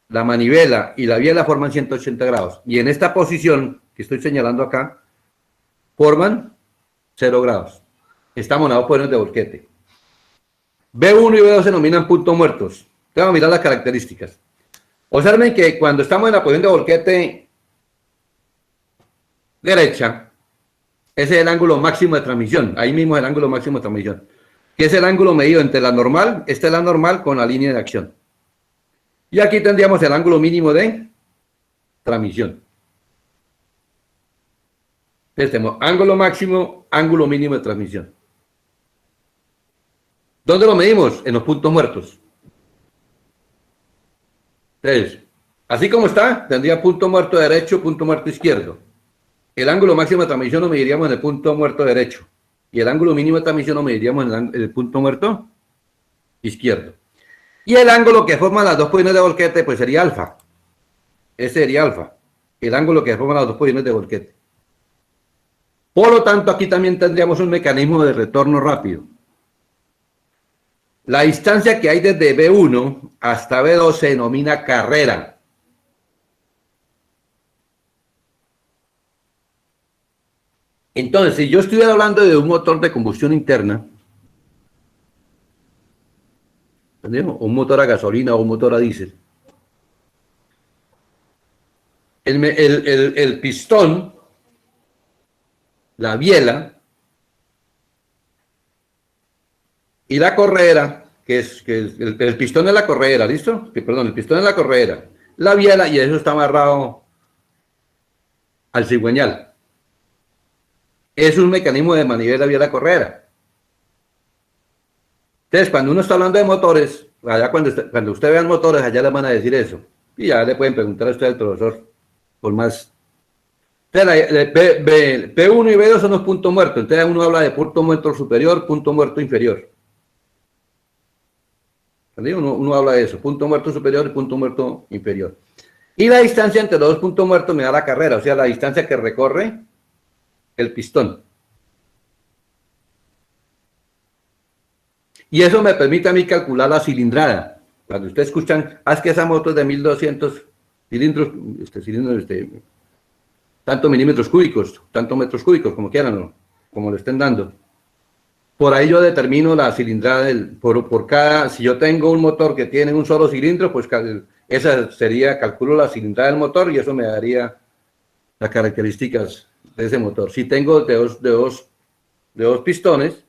la manivela y la biela forman 180 grados. Y en esta posición que estoy señalando acá, forman 0 grados. Estamos en las dos posiciones de volquete. B1 y B2 se denominan puntos muertos. Vamos a mirar las características. Observen que cuando estamos en la posición de volquete derecha, ese es el ángulo máximo de transmisión. Ahí mismo es el ángulo máximo de transmisión. Que es el ángulo medido entre la normal, esta es la normal con la línea de acción. Y aquí tendríamos el ángulo mínimo de transmisión. Entonces tenemos ángulo máximo, ángulo mínimo de transmisión. ¿Dónde lo medimos? En los puntos muertos. Entonces, así como está, tendría punto muerto derecho, punto muerto izquierdo. El ángulo máximo de transmisión lo mediríamos en el punto muerto derecho. Y el ángulo mínimo de transmisión lo mediríamos en el punto muerto izquierdo. Y el ángulo que forman las dos posiciones de volquete, pues sería alfa. Ese sería alfa. El ángulo que forman las dos posiciones de volquete. Por lo tanto, aquí también tendríamos un mecanismo de retorno rápido. La distancia que hay desde B1 hasta B2 se denomina carrera. Entonces, si yo estuviera hablando de un motor de combustión interna, ¿entendemos? Un motor a gasolina o un motor a diésel, el pistón, la biela y la corredera, el pistón es la corredera, ¿listo? Perdón, el pistón es la corredera, la biela, y eso está amarrado al cigüeñal. Es un mecanismo de manivela biela corredera. Entonces, cuando uno está hablando de motores, allá cuando usted vean motores, allá le van a decir eso. Y ya le pueden preguntar a usted al profesor por más. Entonces, P1 y B2 son los puntos muertos. Entonces, uno habla de punto muerto superior, punto muerto inferior. Uno habla de eso, punto muerto superior y punto muerto inferior. Y la distancia entre los dos puntos muertos me da la carrera, o sea, la distancia que recorre el pistón. Y eso me permite a mí calcular la cilindrada. Cuando ustedes escuchan, es que esa moto es de 1200 cilindros, tanto milímetros cúbicos, tanto metros cúbicos, como quieran, ¿no? Como le estén dando. Por ahí yo determino la cilindrada por cada, si yo tengo un motor que tiene un solo cilindro, pues esa sería, calculo la cilindrada del motor y eso me daría las características de ese motor. Si tengo de dos pistones,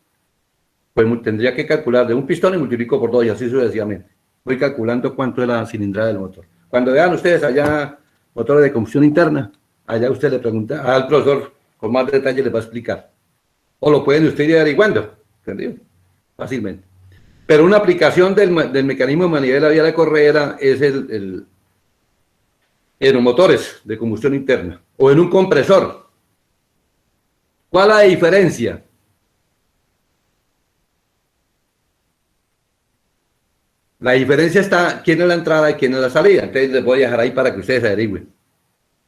pues tendría que calcular de un pistón y multiplico por 2 y así sucesivamente. Voy calculando cuánto es la cilindrada del motor. Cuando vean ustedes allá motores de combustión interna, allá usted le pregunta al profesor con más detalle, les va a explicar. O lo pueden usted ir averiguando, ¿entendido? Fácilmente. Pero una aplicación del mecanismo de manivela biela corredera es en los motores de combustión interna o en un compresor. ¿Cuál es la diferencia? La diferencia está quién es la entrada y quién es la salida. Entonces les voy a dejar ahí para que ustedes averigüen.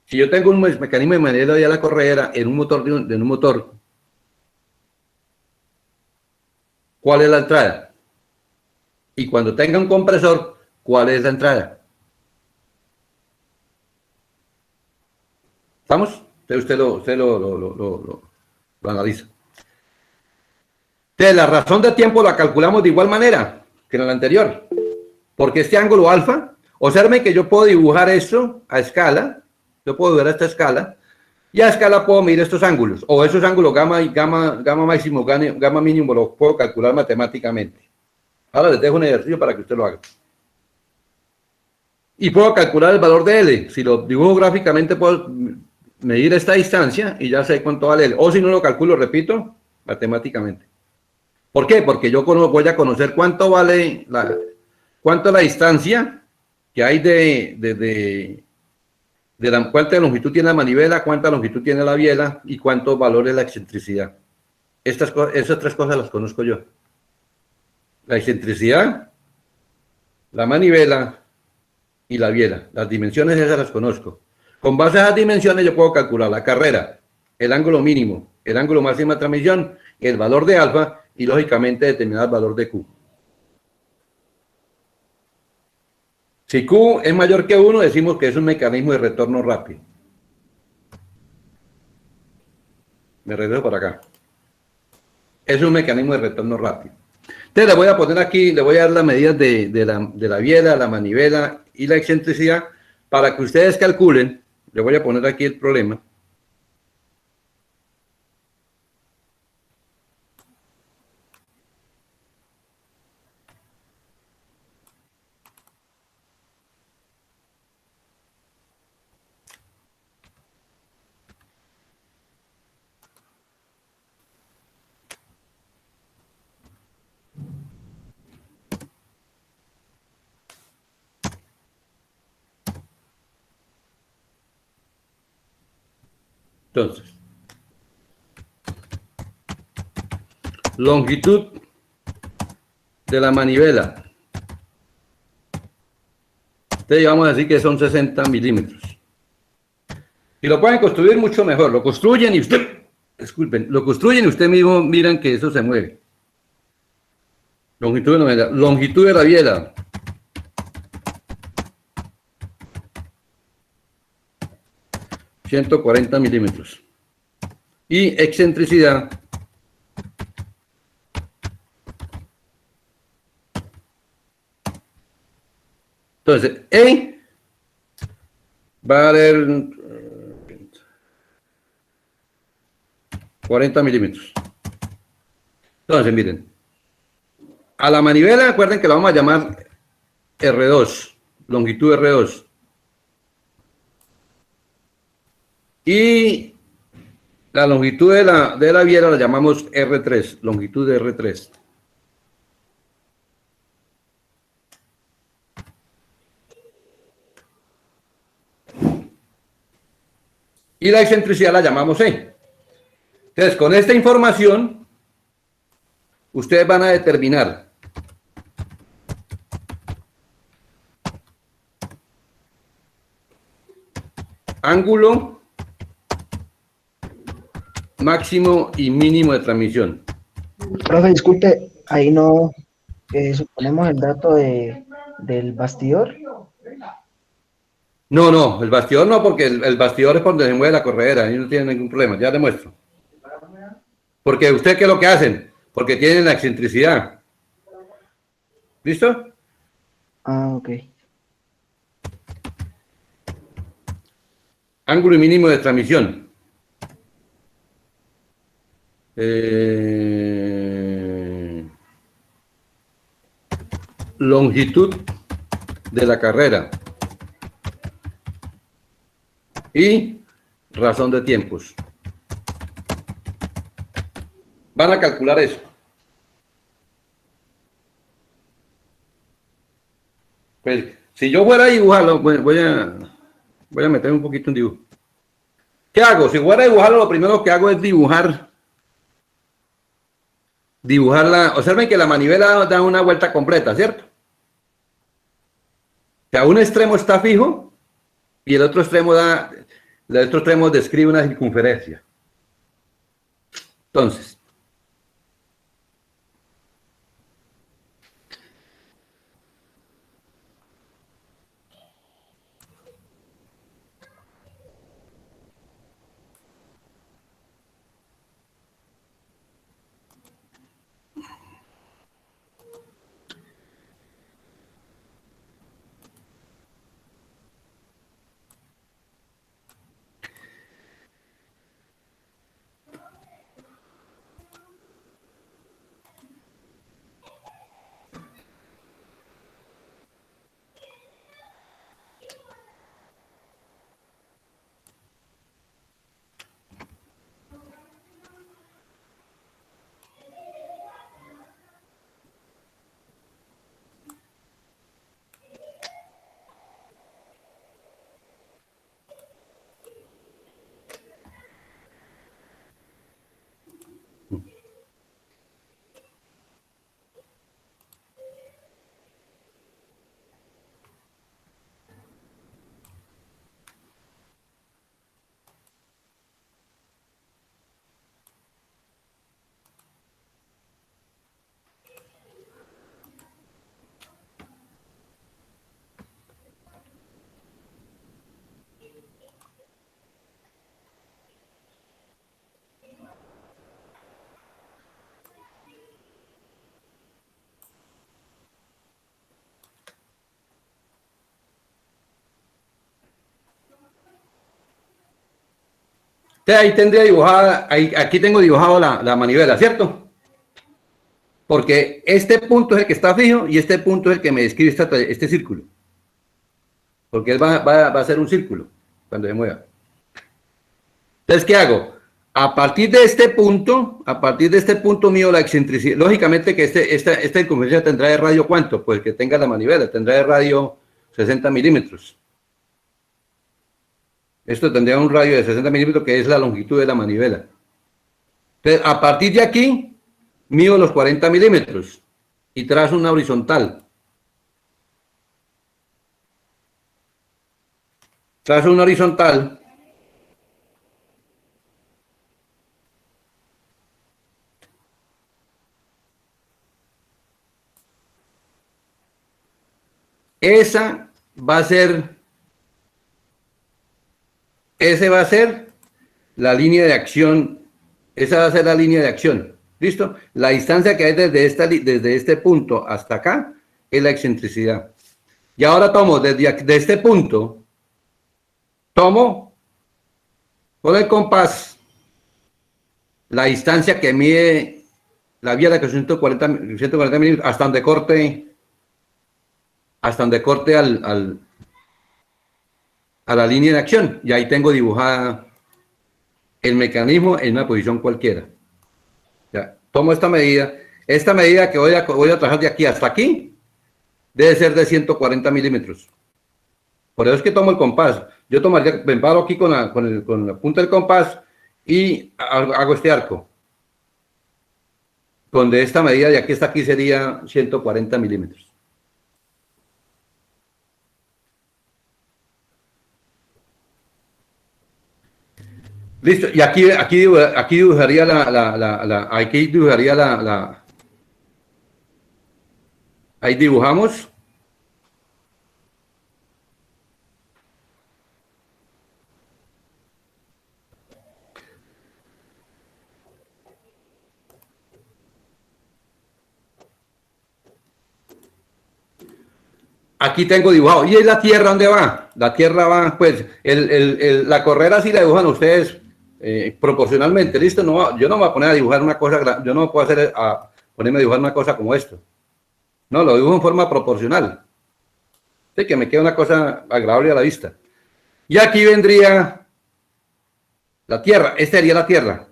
Si yo tengo un mecanismo de manivela biela corredera en un motor en un motor, ¿cuál es la entrada? Y cuando tenga un compresor, ¿cuál es la entrada? ¿Estamos? Usted lo analiza. Entonces, la razón de tiempo la calculamos de igual manera que en el anterior. Porque este ángulo alfa, observen que yo puedo dibujar esto a escala, yo puedo ver esta escala, y a escala puedo medir estos ángulos, o esos ángulos gamma máximo, gamma mínimo, los puedo calcular matemáticamente. Ahora les dejo un ejercicio para que usted lo haga. Y puedo calcular el valor de L. Si lo dibujo gráficamente, puedo medir esta distancia y ya sé cuánto vale L. O si no lo calculo, repito, matemáticamente. ¿Por qué? Porque yo voy a conocer cuánto vale cuánto es la distancia que hay cuánta longitud tiene la manivela, cuánta longitud tiene la biela y cuántos valores la excentricidad. Esas tres cosas las conozco yo. La excentricidad, la manivela y la biela. Las dimensiones esas las conozco. Con base a esas dimensiones yo puedo calcular la carrera, el ángulo mínimo, el ángulo máximo de transmisión, el valor de alfa y lógicamente determinar el valor de Q. Si Q es mayor que 1, decimos que es un mecanismo de retorno rápido. Me regreso para acá. Es un mecanismo de retorno rápido. Entonces le voy a poner aquí, le voy a dar las medidas de la biela, la manivela y la excentricidad para que ustedes calculen. Le voy a poner aquí el problema. Entonces, longitud de la manivela. Entonces vamos a decir que son 60 milímetros. Y lo pueden construir mucho mejor. Lo construyen y lo construyen y usted mismo miran que eso se mueve. Longitud de la biela. ...140 milímetros. Y excentricidad... Entonces, E va a valer 40 milímetros. Entonces, miren. A la manivela, acuerden que la vamos a llamar R2, longitud R2. Y la longitud de la biela la llamamos R3, longitud de R3. Y la excentricidad la llamamos E. Entonces, con esta información, ustedes van a determinar ángulo máximo y mínimo de transmisión. Profe, disculpe, ahí no suponemos el dato del bastidor. No, el bastidor no, porque el bastidor es por donde se mueve la corredera, ahí no tiene ningún problema, ya demuestro. Porque usted, ¿qué es lo que hacen? Porque tienen la excentricidad. ¿Listo? Ah, ok. Ángulo y mínimo de transmisión. Longitud de la carrera. Y razón de tiempos. Van a calcular eso. Pues, si yo fuera a dibujarlo, voy a meter un poquito en dibujo. ¿Qué hago? Si fuera a dibujarlo, lo primero que hago es dibujarla. Observen que la manivela da una vuelta completa, ¿cierto? Que a un extremo está fijo y el otro extremo describe una circunferencia. Entonces, Entonces ahí tendría dibujada, aquí tengo dibujado la manivela, ¿cierto? Porque este punto es el que está fijo y este punto es el que me describe este círculo. Porque él va a ser un círculo cuando se mueva. Entonces, ¿qué hago? A partir de este punto mío, la excentricidad, lógicamente que esta circunferencia tendrá de radio ¿cuánto? Pues que tenga la manivela, tendrá de radio 60 milímetros. Esto tendría un radio de 60 milímetros, que es la longitud de la manivela. Entonces, a partir de aquí, mido los 40 milímetros y trazo una horizontal. Trazo una horizontal. Esa va a ser la línea de acción. Esa va a ser la línea de acción. ¿Listo? La distancia que hay desde este punto hasta acá es la excentricidad. Y ahora tomo desde este punto, con el compás la distancia que mide la vía de que son 140 milímetros hasta donde corte a la línea de acción, y ahí tengo dibujada el mecanismo en una posición cualquiera. Ya, tomo esta medida que voy a trabajar de aquí hasta aquí, debe ser de 140 milímetros. Por eso es que tomo el compás. Yo me paro aquí con la punta del compás y hago este arco, donde esta medida de aquí hasta aquí sería 140 milímetros. Listo, y aquí dibujaría ahí dibujamos. Aquí tengo dibujado. ¿Y es la Tierra dónde va? La Tierra va, pues, la carrera sí la dibujan ustedes proporcionalmente, ¿listo? No, yo no me voy a poner a dibujar una cosa, yo no me puedo ponerme a dibujar una cosa como esto. No, lo dibujo en forma proporcional. Sí, que me quede una cosa agradable a la vista. Y aquí vendría la Tierra. Esta sería la Tierra.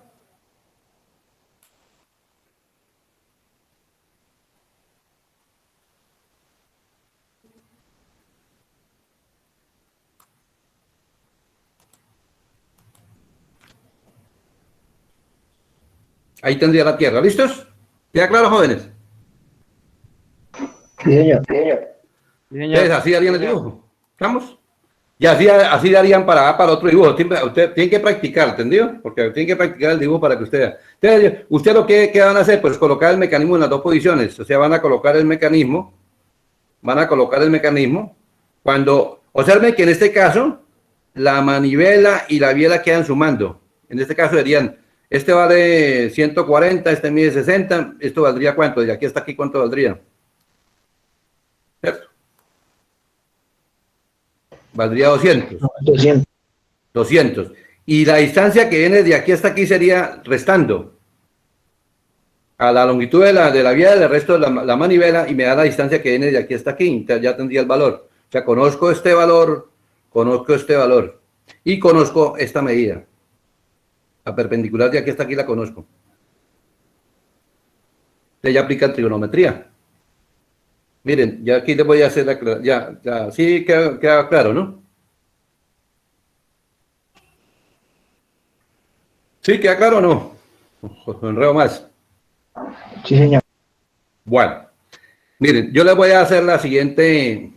Ahí tendría la Tierra. ¿Listos? ¿Queda claro, jóvenes? Sí, señor. Entonces, así harían el dibujo. ¿Estamos? Y así darían para otro dibujo. Usted tiene que practicar, ¿entendido? Porque tiene que practicar el dibujo para que usted vea. Entonces, ¿usted lo que van a hacer? Pues colocar el mecanismo en las dos posiciones. O sea, van a colocar el mecanismo. Cuando observen que en este caso, la manivela y la biela quedan sumando. En este caso serían, este vale 140, este mide 60. ¿Esto valdría cuánto? De aquí hasta aquí, ¿cuánto valdría? ¿Cierto? Valdría 200. 200. Y la distancia que viene de aquí hasta aquí sería restando a la longitud de la vía del resto de la manivela, y me da la distancia que viene de aquí hasta aquí. Entonces ya tendría el valor. O sea, conozco este valor y conozco esta medida. La perpendicular de aquí hasta aquí la conozco. Entonces ya aplica trigonometría. Miren, ya aquí les voy a hacer ya sí queda claro, ¿no? ¿Sí queda claro o no? Enredo más. Sí, señor. Bueno, miren, yo les voy a hacer la siguiente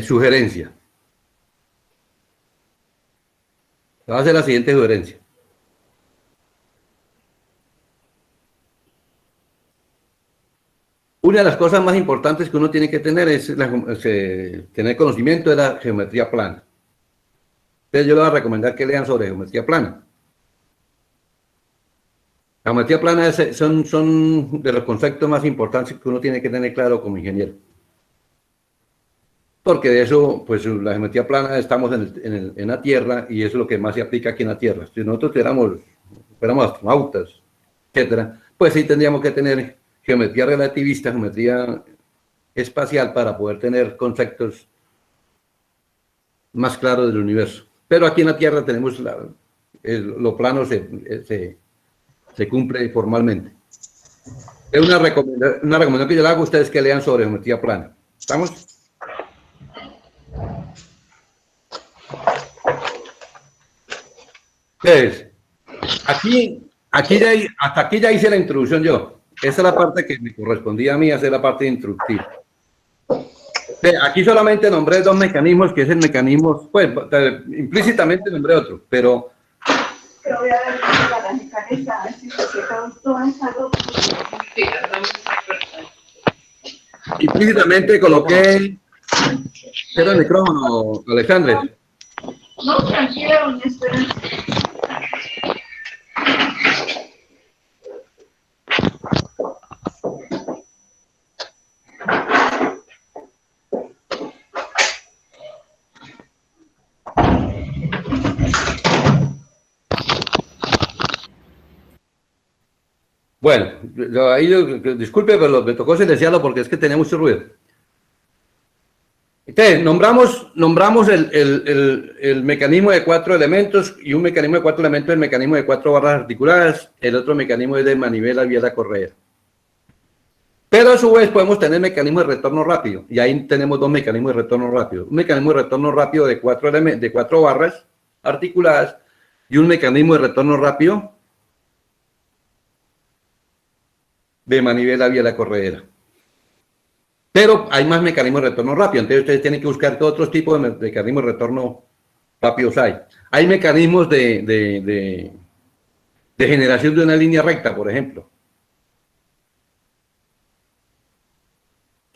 sugerencia. Les voy a hacer la siguiente sugerencia. Una de las cosas más importantes que uno tiene que tener es tener conocimiento de la geometría plana. Entonces yo les voy a recomendar que lean sobre geometría plana. La geometría plana son de los conceptos más importantes que uno tiene que tener claro como ingeniero. porque de eso, pues la geometría plana estamos en la Tierra y eso es lo que más se aplica aquí en la Tierra. Si nosotros fuéramos astronautas, etcétera, pues sí tendríamos que tener geometría relativista, geometría espacial para poder tener conceptos más claros del universo. Pero aquí en la Tierra tenemos lo plano se cumple formalmente. Es una recomendación que yo le hago a ustedes que lean sobre geometría plana. ¿Estamos? Entonces, hasta aquí ya hice la introducción yo. Esa es la parte que me correspondía a mí, hacer la parte introductiva. Aquí solamente nombré dos mecanismos, que es el mecanismo, pues implícitamente nombré otro, pero voy a dar para la cabeza, así que toda esa implícitamente coloqué. Cierra el micrófono, Alejandro. No, tranquila, doña Esperanza. Bueno, disculpe, pero me tocó silenciarlo porque es que tenía mucho ruido. Entonces, nombramos el mecanismo de 4 elementos, y un mecanismo de 4 elementos es el mecanismo de 4 barras articuladas, el otro mecanismo es de manivela biela correa. Pero a su vez podemos tener mecanismos de retorno rápido, y ahí tenemos dos mecanismos de retorno rápido. Un mecanismo de retorno rápido de 4 barras articuladas y un mecanismo de retorno rápido de manivela biela corredera. Pero hay más mecanismos de retorno rápido, entonces ustedes tienen que buscar qué otros tipos de mecanismos de retorno rápidos hay. Hay mecanismos de generación de una línea recta, por ejemplo.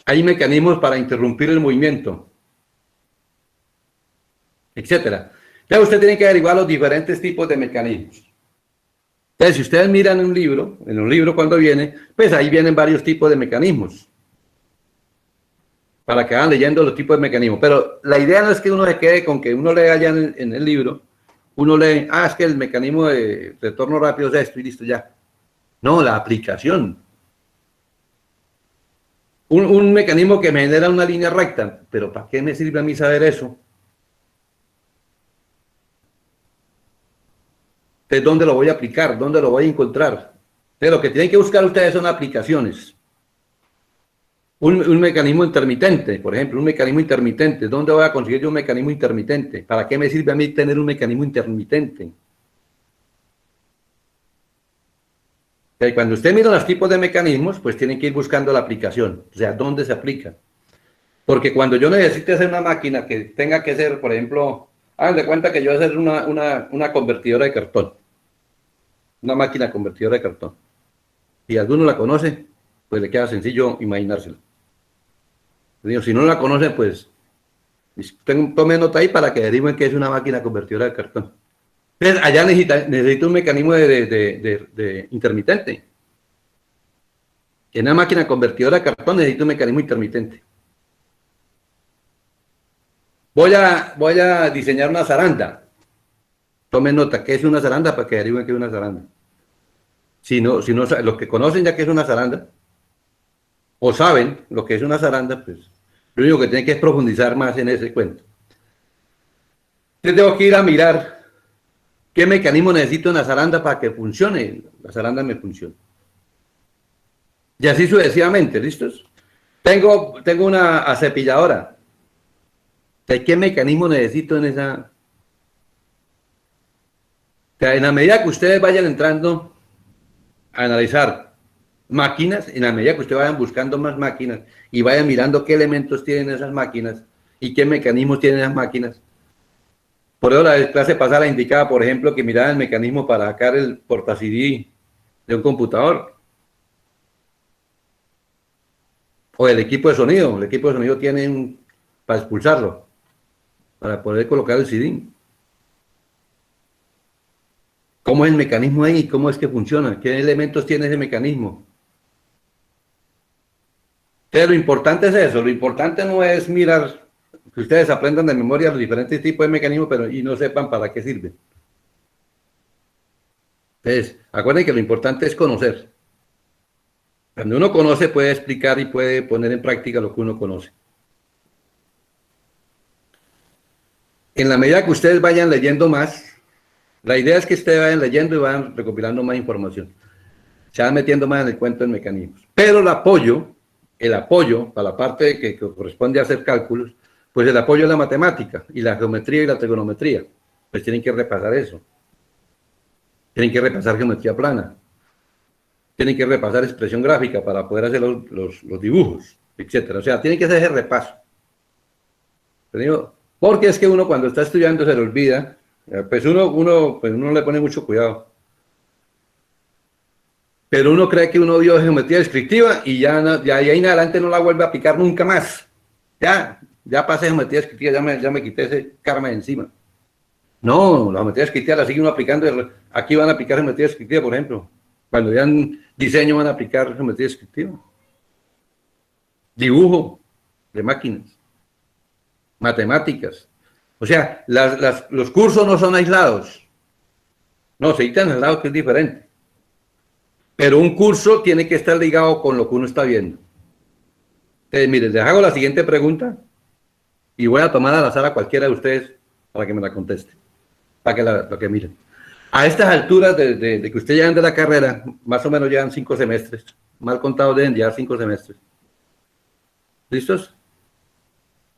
Hay mecanismos para interrumpir el movimiento, etcétera. Entonces usted tiene que derivar los diferentes tipos de mecanismos. Entonces, si ustedes miran en un libro cuando viene, pues ahí vienen varios tipos de mecanismos, para que vayan leyendo los tipos de mecanismos. Pero la idea no es que uno se quede con que uno lea ya en el libro, uno lee, es que el mecanismo de retorno rápido es esto y listo ya. No, la aplicación. Un mecanismo que me genera una línea recta, pero ¿para qué me sirve a mí saber eso? Entonces, ¿dónde lo voy a aplicar? ¿Dónde lo voy a encontrar? Entonces, lo que tienen que buscar ustedes son aplicaciones. Un mecanismo intermitente, por ejemplo, un mecanismo intermitente. ¿Dónde voy a conseguir yo un mecanismo intermitente? ¿Para qué me sirve a mí tener un mecanismo intermitente? Entonces, cuando usted mira los tipos de mecanismos, pues tienen que ir buscando la aplicación. O sea, ¿dónde se aplica? Porque cuando yo necesite hacer una máquina que tenga que ser, por ejemplo, hagan de cuenta que yo voy a hacer una convertidora de cartón. Una máquina convertidora de cartón. Si alguno la conoce, pues le queda sencillo imaginárselo. Si no la conoce, pues tome nota ahí para que deriven que es una máquina convertidora de cartón. Entonces, allá necesita un mecanismo de intermitente. En una máquina convertidora de cartón necesita un mecanismo intermitente. Voy a diseñar una zaranda. Tomen nota, ¿qué es una zaranda? Para que deriven que es una zaranda. Si no, los que conocen ya que es una zaranda, o saben lo que es una zaranda, pues lo único que tienen que es profundizar más en ese cuento. Entonces tengo que ir a mirar qué mecanismo necesito en la zaranda para que funcione, la zaranda me funcione. Y así sucesivamente, ¿listos? Tengo una acepilladora. ¿Qué mecanismo necesito en esa? O sea, en la medida que ustedes vayan entrando a analizar máquinas, en la medida que ustedes vayan buscando más máquinas y vayan mirando qué elementos tienen esas máquinas y qué mecanismos tienen esas máquinas. Por eso la clase pasada la indicaba, por ejemplo, que miraran el mecanismo para sacar el porta CD de un computador. O el equipo de sonido. El equipo de sonido tiene para expulsarlo, para poder colocar el CD. ¿Cómo es el mecanismo ahí? ¿Cómo es que funciona? ¿Qué elementos tiene ese mecanismo? Entonces, lo importante es eso. Lo importante no es mirar que ustedes aprendan de memoria los diferentes tipos de mecanismos, pero y no sepan para qué sirven. Entonces, acuérdense que lo importante es conocer. Cuando uno conoce, puede explicar y puede poner en práctica lo que uno conoce. En la medida que ustedes vayan leyendo más, la idea es que ustedes vayan leyendo y vayan recopilando más información. Se van metiendo más en el cuento de mecanismos. Pero el apoyo para la parte que corresponde a hacer cálculos, pues el apoyo es la matemática y la geometría y la trigonometría. Pues tienen que repasar eso. Tienen que repasar geometría plana. Tienen que repasar expresión gráfica para poder hacer los dibujos, etcétera. O sea, tienen que hacer ese repaso. Porque es que uno cuando está estudiando se le olvida, pues uno le pone mucho cuidado. Pero uno cree que uno vio geometría descriptiva y ya ahí en adelante no la vuelve a picar nunca más. Ya pasé geometría descriptiva, ya me quité ese karma de encima. No, la geometría descriptiva la sigue uno aplicando. Aquí van a aplicar geometría descriptiva, por ejemplo. Cuando vean diseño van a aplicar geometría descriptiva. Dibujo de máquinas. Matemáticas. O sea, los cursos no son aislados. No, se dictan aislados, que es diferente. Pero un curso tiene que estar ligado con lo que uno está viendo. Entonces, miren, les hago la siguiente pregunta y voy a tomar al azar a cualquiera de ustedes para que me la conteste, para que miren. A estas alturas de que ustedes llegan de la carrera, más o menos llevan 5 semestres, mal contados deben llevar 5 semestres. ¿Listos?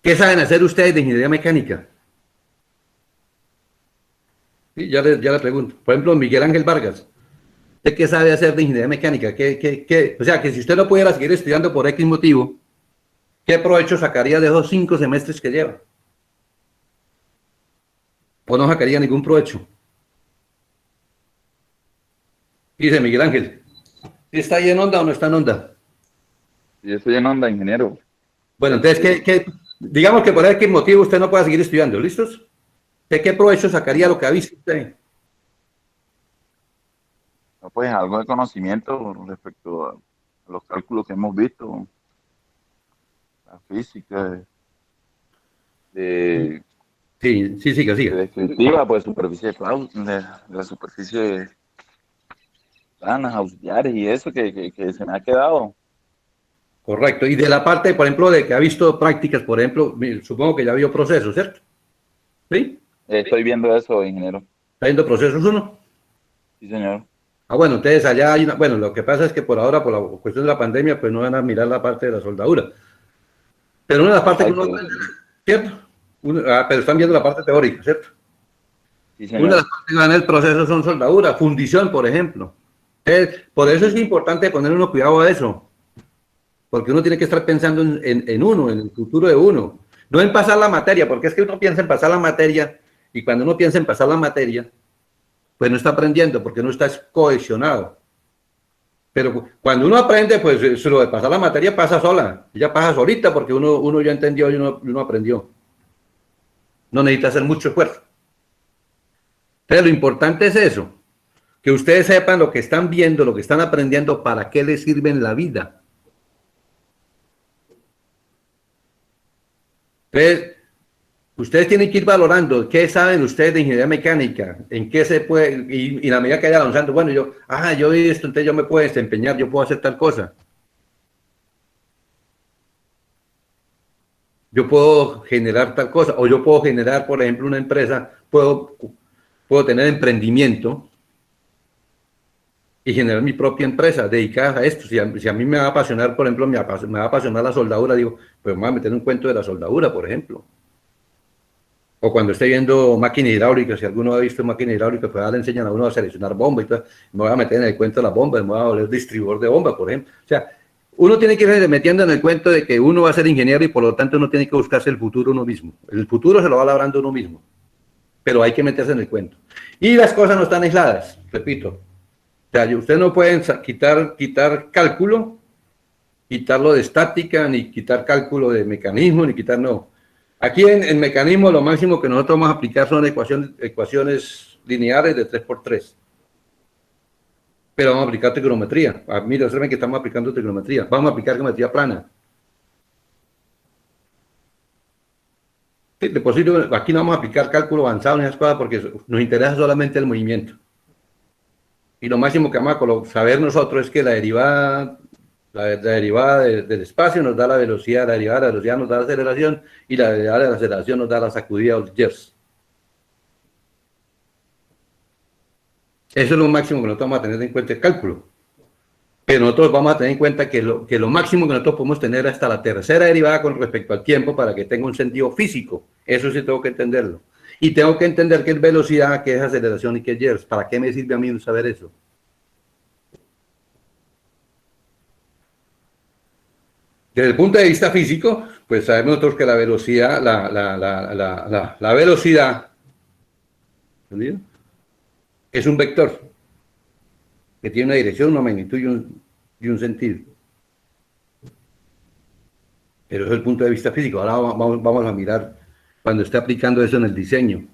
¿Qué saben hacer ustedes de ingeniería mecánica? Sí, ya le pregunto. Por ejemplo, Miguel Ángel Vargas. ¿Usted qué sabe hacer de ingeniería mecánica? O sea, que si usted no pudiera seguir estudiando por X motivo, ¿qué provecho sacaría de esos 5 semestres que lleva? ¿O no sacaría ningún provecho? Dice Miguel Ángel, ¿está ahí en onda o no está en onda? Yo estoy en onda, ingeniero. Bueno, entonces, digamos que por X motivo usted no pueda seguir estudiando, ¿listos? ¿Qué provecho sacaría lo que ha visto usted? No, pues algo de conocimiento respecto a los cálculos que hemos visto, la física, de Sí, siga. descriptiva, pues superficie de la superficie planas, auxiliares y eso que se me ha quedado. Correcto. Y de la parte, por ejemplo, de que ha visto prácticas, por ejemplo, supongo que ya vio procesos, ¿cierto? ¿Sí? Estoy viendo eso, ingeniero. ¿Está viendo procesos uno? Sí, señor. Bueno, entonces allá hay bueno, lo que pasa es que por ahora, por la cuestión de la pandemia, pues no van a mirar la parte de la soldadura. Pero una de las partes que uno, ¿cierto? Pero están viendo la parte teórica, ¿cierto? Sí, señor. Una de las partes que van en el proceso son soldadura, fundición, por ejemplo. Por eso es importante poner uno cuidado a eso. Porque uno tiene que estar pensando en uno, en el futuro de uno. No en pasar la materia, porque es que uno piensa en pasar la materia, y cuando uno piensa en pasar la materia, pues no está aprendiendo, porque no está cohesionado. Pero cuando uno aprende, pues lo de pasar la materia pasa sola, ya pasa solita, porque uno ya entendió y uno aprendió. No necesita hacer mucho esfuerzo. Entonces lo importante es eso, que ustedes sepan lo que están viendo, lo que están aprendiendo, para qué les sirve en la vida. Entonces, ustedes tienen que ir valorando qué saben ustedes de ingeniería mecánica, en qué se puede, y la medida que vaya avanzando, bueno, yo vi esto, entonces yo me puedo desempeñar, yo puedo hacer tal cosa. Yo puedo generar tal cosa, o yo puedo generar, por ejemplo, una empresa, puedo tener emprendimiento y generar mi propia empresa dedicada a esto. Si a mí me va a apasionar, por ejemplo, me va a apasionar la soldadura, digo, pues me voy a meter en un cuento de la soldadura, por ejemplo. O cuando esté viendo máquina hidráulica, si alguno ha visto máquina hidráulica, pues le enseñan a uno a seleccionar bombas y todo, me voy a meter en el cuento de las bombas, me voy a volver distribuidor de bombas, por ejemplo. O sea, uno tiene que ir metiendo en el cuento de que uno va a ser ingeniero y por lo tanto uno tiene que buscarse el futuro uno mismo. El futuro se lo va labrando uno mismo, pero hay que meterse en el cuento. Y las cosas no están aisladas, repito. O sea, usted no puede quitar cálculo, quitarlo de estática, ni quitar cálculo de mecanismo, ni quitar, no. Aquí en mecanismo lo máximo que nosotros vamos a aplicar son ecuaciones lineales de 3×3. Pero vamos a aplicar trigonometría. Mira, observen que estamos aplicando trigonometría. Vamos a aplicar geometría plana. Sí, de por sí, aquí no vamos a aplicar cálculo avanzado ni esas cosas porque nos interesa solamente el movimiento. Y lo máximo que vamos a saber nosotros es que la derivada del espacio nos da la velocidad, la derivada de la velocidad nos da la aceleración y la derivada de la aceleración nos da la sacudida o el jerks. Eso es lo máximo que nosotros vamos a tener en cuenta el cálculo. Pero nosotros vamos a tener en cuenta que lo máximo que nosotros podemos tener hasta la tercera derivada con respecto al tiempo para que tenga un sentido físico. Eso sí tengo que entenderlo. Y tengo que entender qué es velocidad, qué es aceleración y qué es jerks. ¿Para qué me sirve a mí saber eso? Desde el punto de vista físico, pues sabemos nosotros que la velocidad, la velocidad, ¿entendido? Es un vector que tiene una dirección, una magnitud y un sentido. Pero eso es el punto de vista físico. Ahora vamos a mirar cuando esté aplicando eso en el diseño.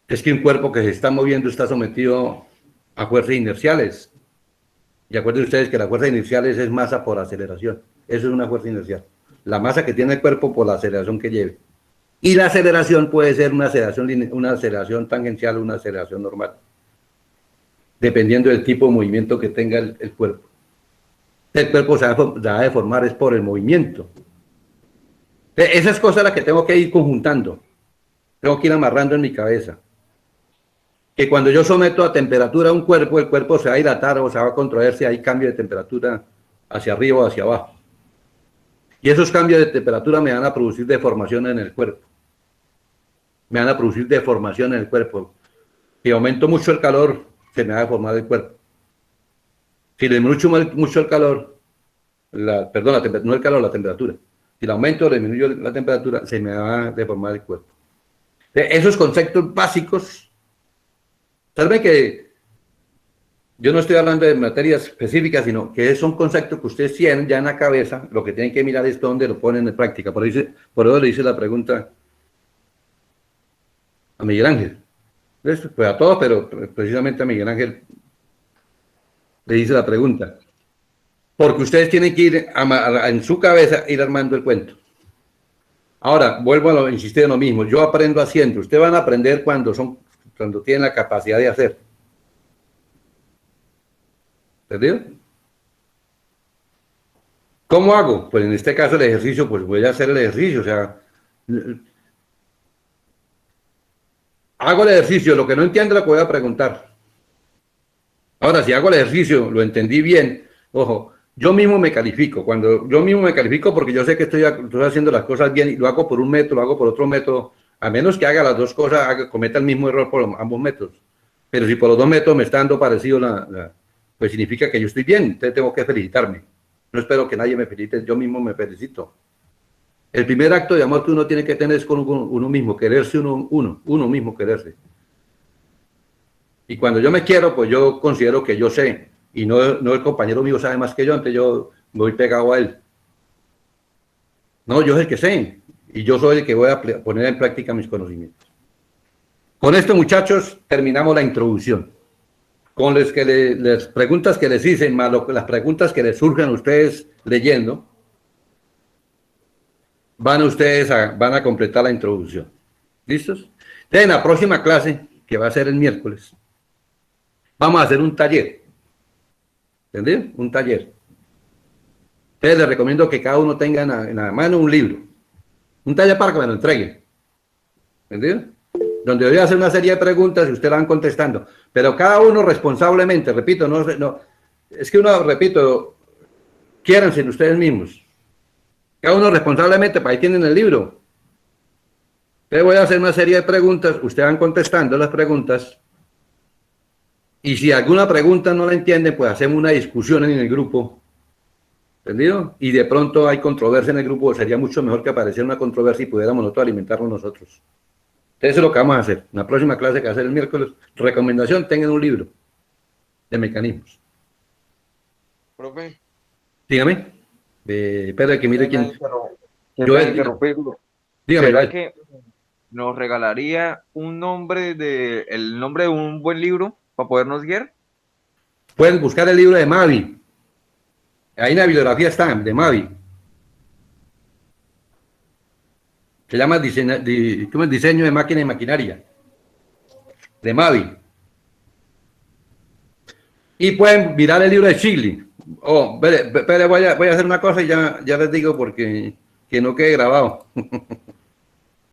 Es que un cuerpo que se está moviendo está sometido a fuerzas inerciales. Y acuérdense ustedes que la fuerza inercial es masa por aceleración. Eso es una fuerza inercial. La masa que tiene el cuerpo por la aceleración que lleve. Y la aceleración puede ser una aceleración tangencial o una aceleración normal. Dependiendo del tipo de movimiento que tenga el cuerpo. El cuerpo se va a deformar es por el movimiento. Esas cosas las que tengo que ir conjuntando. Tengo que ir amarrando en mi cabeza. Que cuando yo someto a temperatura a un cuerpo, el cuerpo se va a dilatar o se va a contraer si hay cambio de temperatura hacia arriba o hacia abajo. Y esos cambios de temperatura me van a producir deformación en el cuerpo. Me van a producir deformación en el cuerpo. Si aumento mucho el calor, se me va a deformar el cuerpo. Si le disminuyo mucho el calor, no el calor, la temperatura. Si le aumento o le disminuyo la temperatura, se me va a deformar el cuerpo. Esos conceptos básicos. Saben que yo no estoy hablando de materias específicas, sino que son conceptos que ustedes tienen ya en la cabeza, lo que tienen que mirar es dónde lo ponen en práctica. Por eso le hice la pregunta a Miguel Ángel. Pues a todos, pero precisamente a Miguel Ángel le hice la pregunta. Porque ustedes tienen que ir en su cabeza, ir armando el cuento. Ahora, vuelvo a insistir en lo mismo. Yo aprendo haciendo. Ustedes van a aprender cuando tienen la capacidad de hacer. ¿Entendido? ¿Cómo hago? Pues en este caso el ejercicio, pues voy a hacer el ejercicio, o sea, hago el ejercicio, lo que no entiendo lo voy a preguntar. Ahora, si hago el ejercicio, lo entendí bien, ojo, yo mismo me califico, porque yo sé que estoy haciendo las cosas bien y lo hago por un método, lo hago por otro método, a menos que haga las dos cosas, cometa el mismo error por ambos métodos. Pero si por los dos métodos me está dando parecido, pues significa que yo estoy bien, entonces tengo que felicitarme. No espero que nadie me felicite, yo mismo me felicito. El primer acto de amor que uno tiene que tener es con uno mismo, quererse uno mismo quererse. Y cuando yo me quiero, pues yo considero que yo sé, y no el compañero mío sabe más que yo, entonces yo me voy pegado a él. No, yo soy el que sé, y yo soy el que voy a poner en práctica mis conocimientos. Con esto, muchachos, terminamos la introducción. Con las preguntas que les hice, más las preguntas que les surgen a ustedes leyendo, van a completar la introducción. ¿Listos? Entonces, en la próxima clase, que va a ser el miércoles, vamos a hacer un taller. ¿Entendido? Un taller. Entonces, les recomiendo que cada uno tenga en la mano un libro. Un taller para que me lo entreguen. ¿Entendido? Donde voy a hacer una serie de preguntas y ustedes la van contestando. Pero cada uno responsablemente, repito, es que quiéranse ustedes mismos. Cada uno responsablemente, para ahí tienen el libro. Entonces voy a hacer una serie de preguntas, ustedes van contestando las preguntas. Y si alguna pregunta no la entienden, pues hacemos una discusión en el grupo. ¿Entendido? Y de pronto hay controversia en el grupo, sería mucho mejor que apareciera una controversia y pudiéramos nosotros alimentarnos nosotros. Entonces eso es lo que vamos a hacer. En la próxima clase que va a ser el miércoles, recomendación, tengan un libro de mecanismos. Profe. Dígame. Espera que mire quién. Dígame. ¿Será que nos regalaría el nombre de un buen libro para podernos guiar? Pueden buscar el libro de Mavi. Ahí en la bibliografía está, de Mavi. Se llama ¿cómo es? Diseño de máquina y maquinaria, de Mavi. Y pueden mirar el libro de Chile. Oh, espere, voy a hacer una cosa y ya les digo porque que no quede grabado.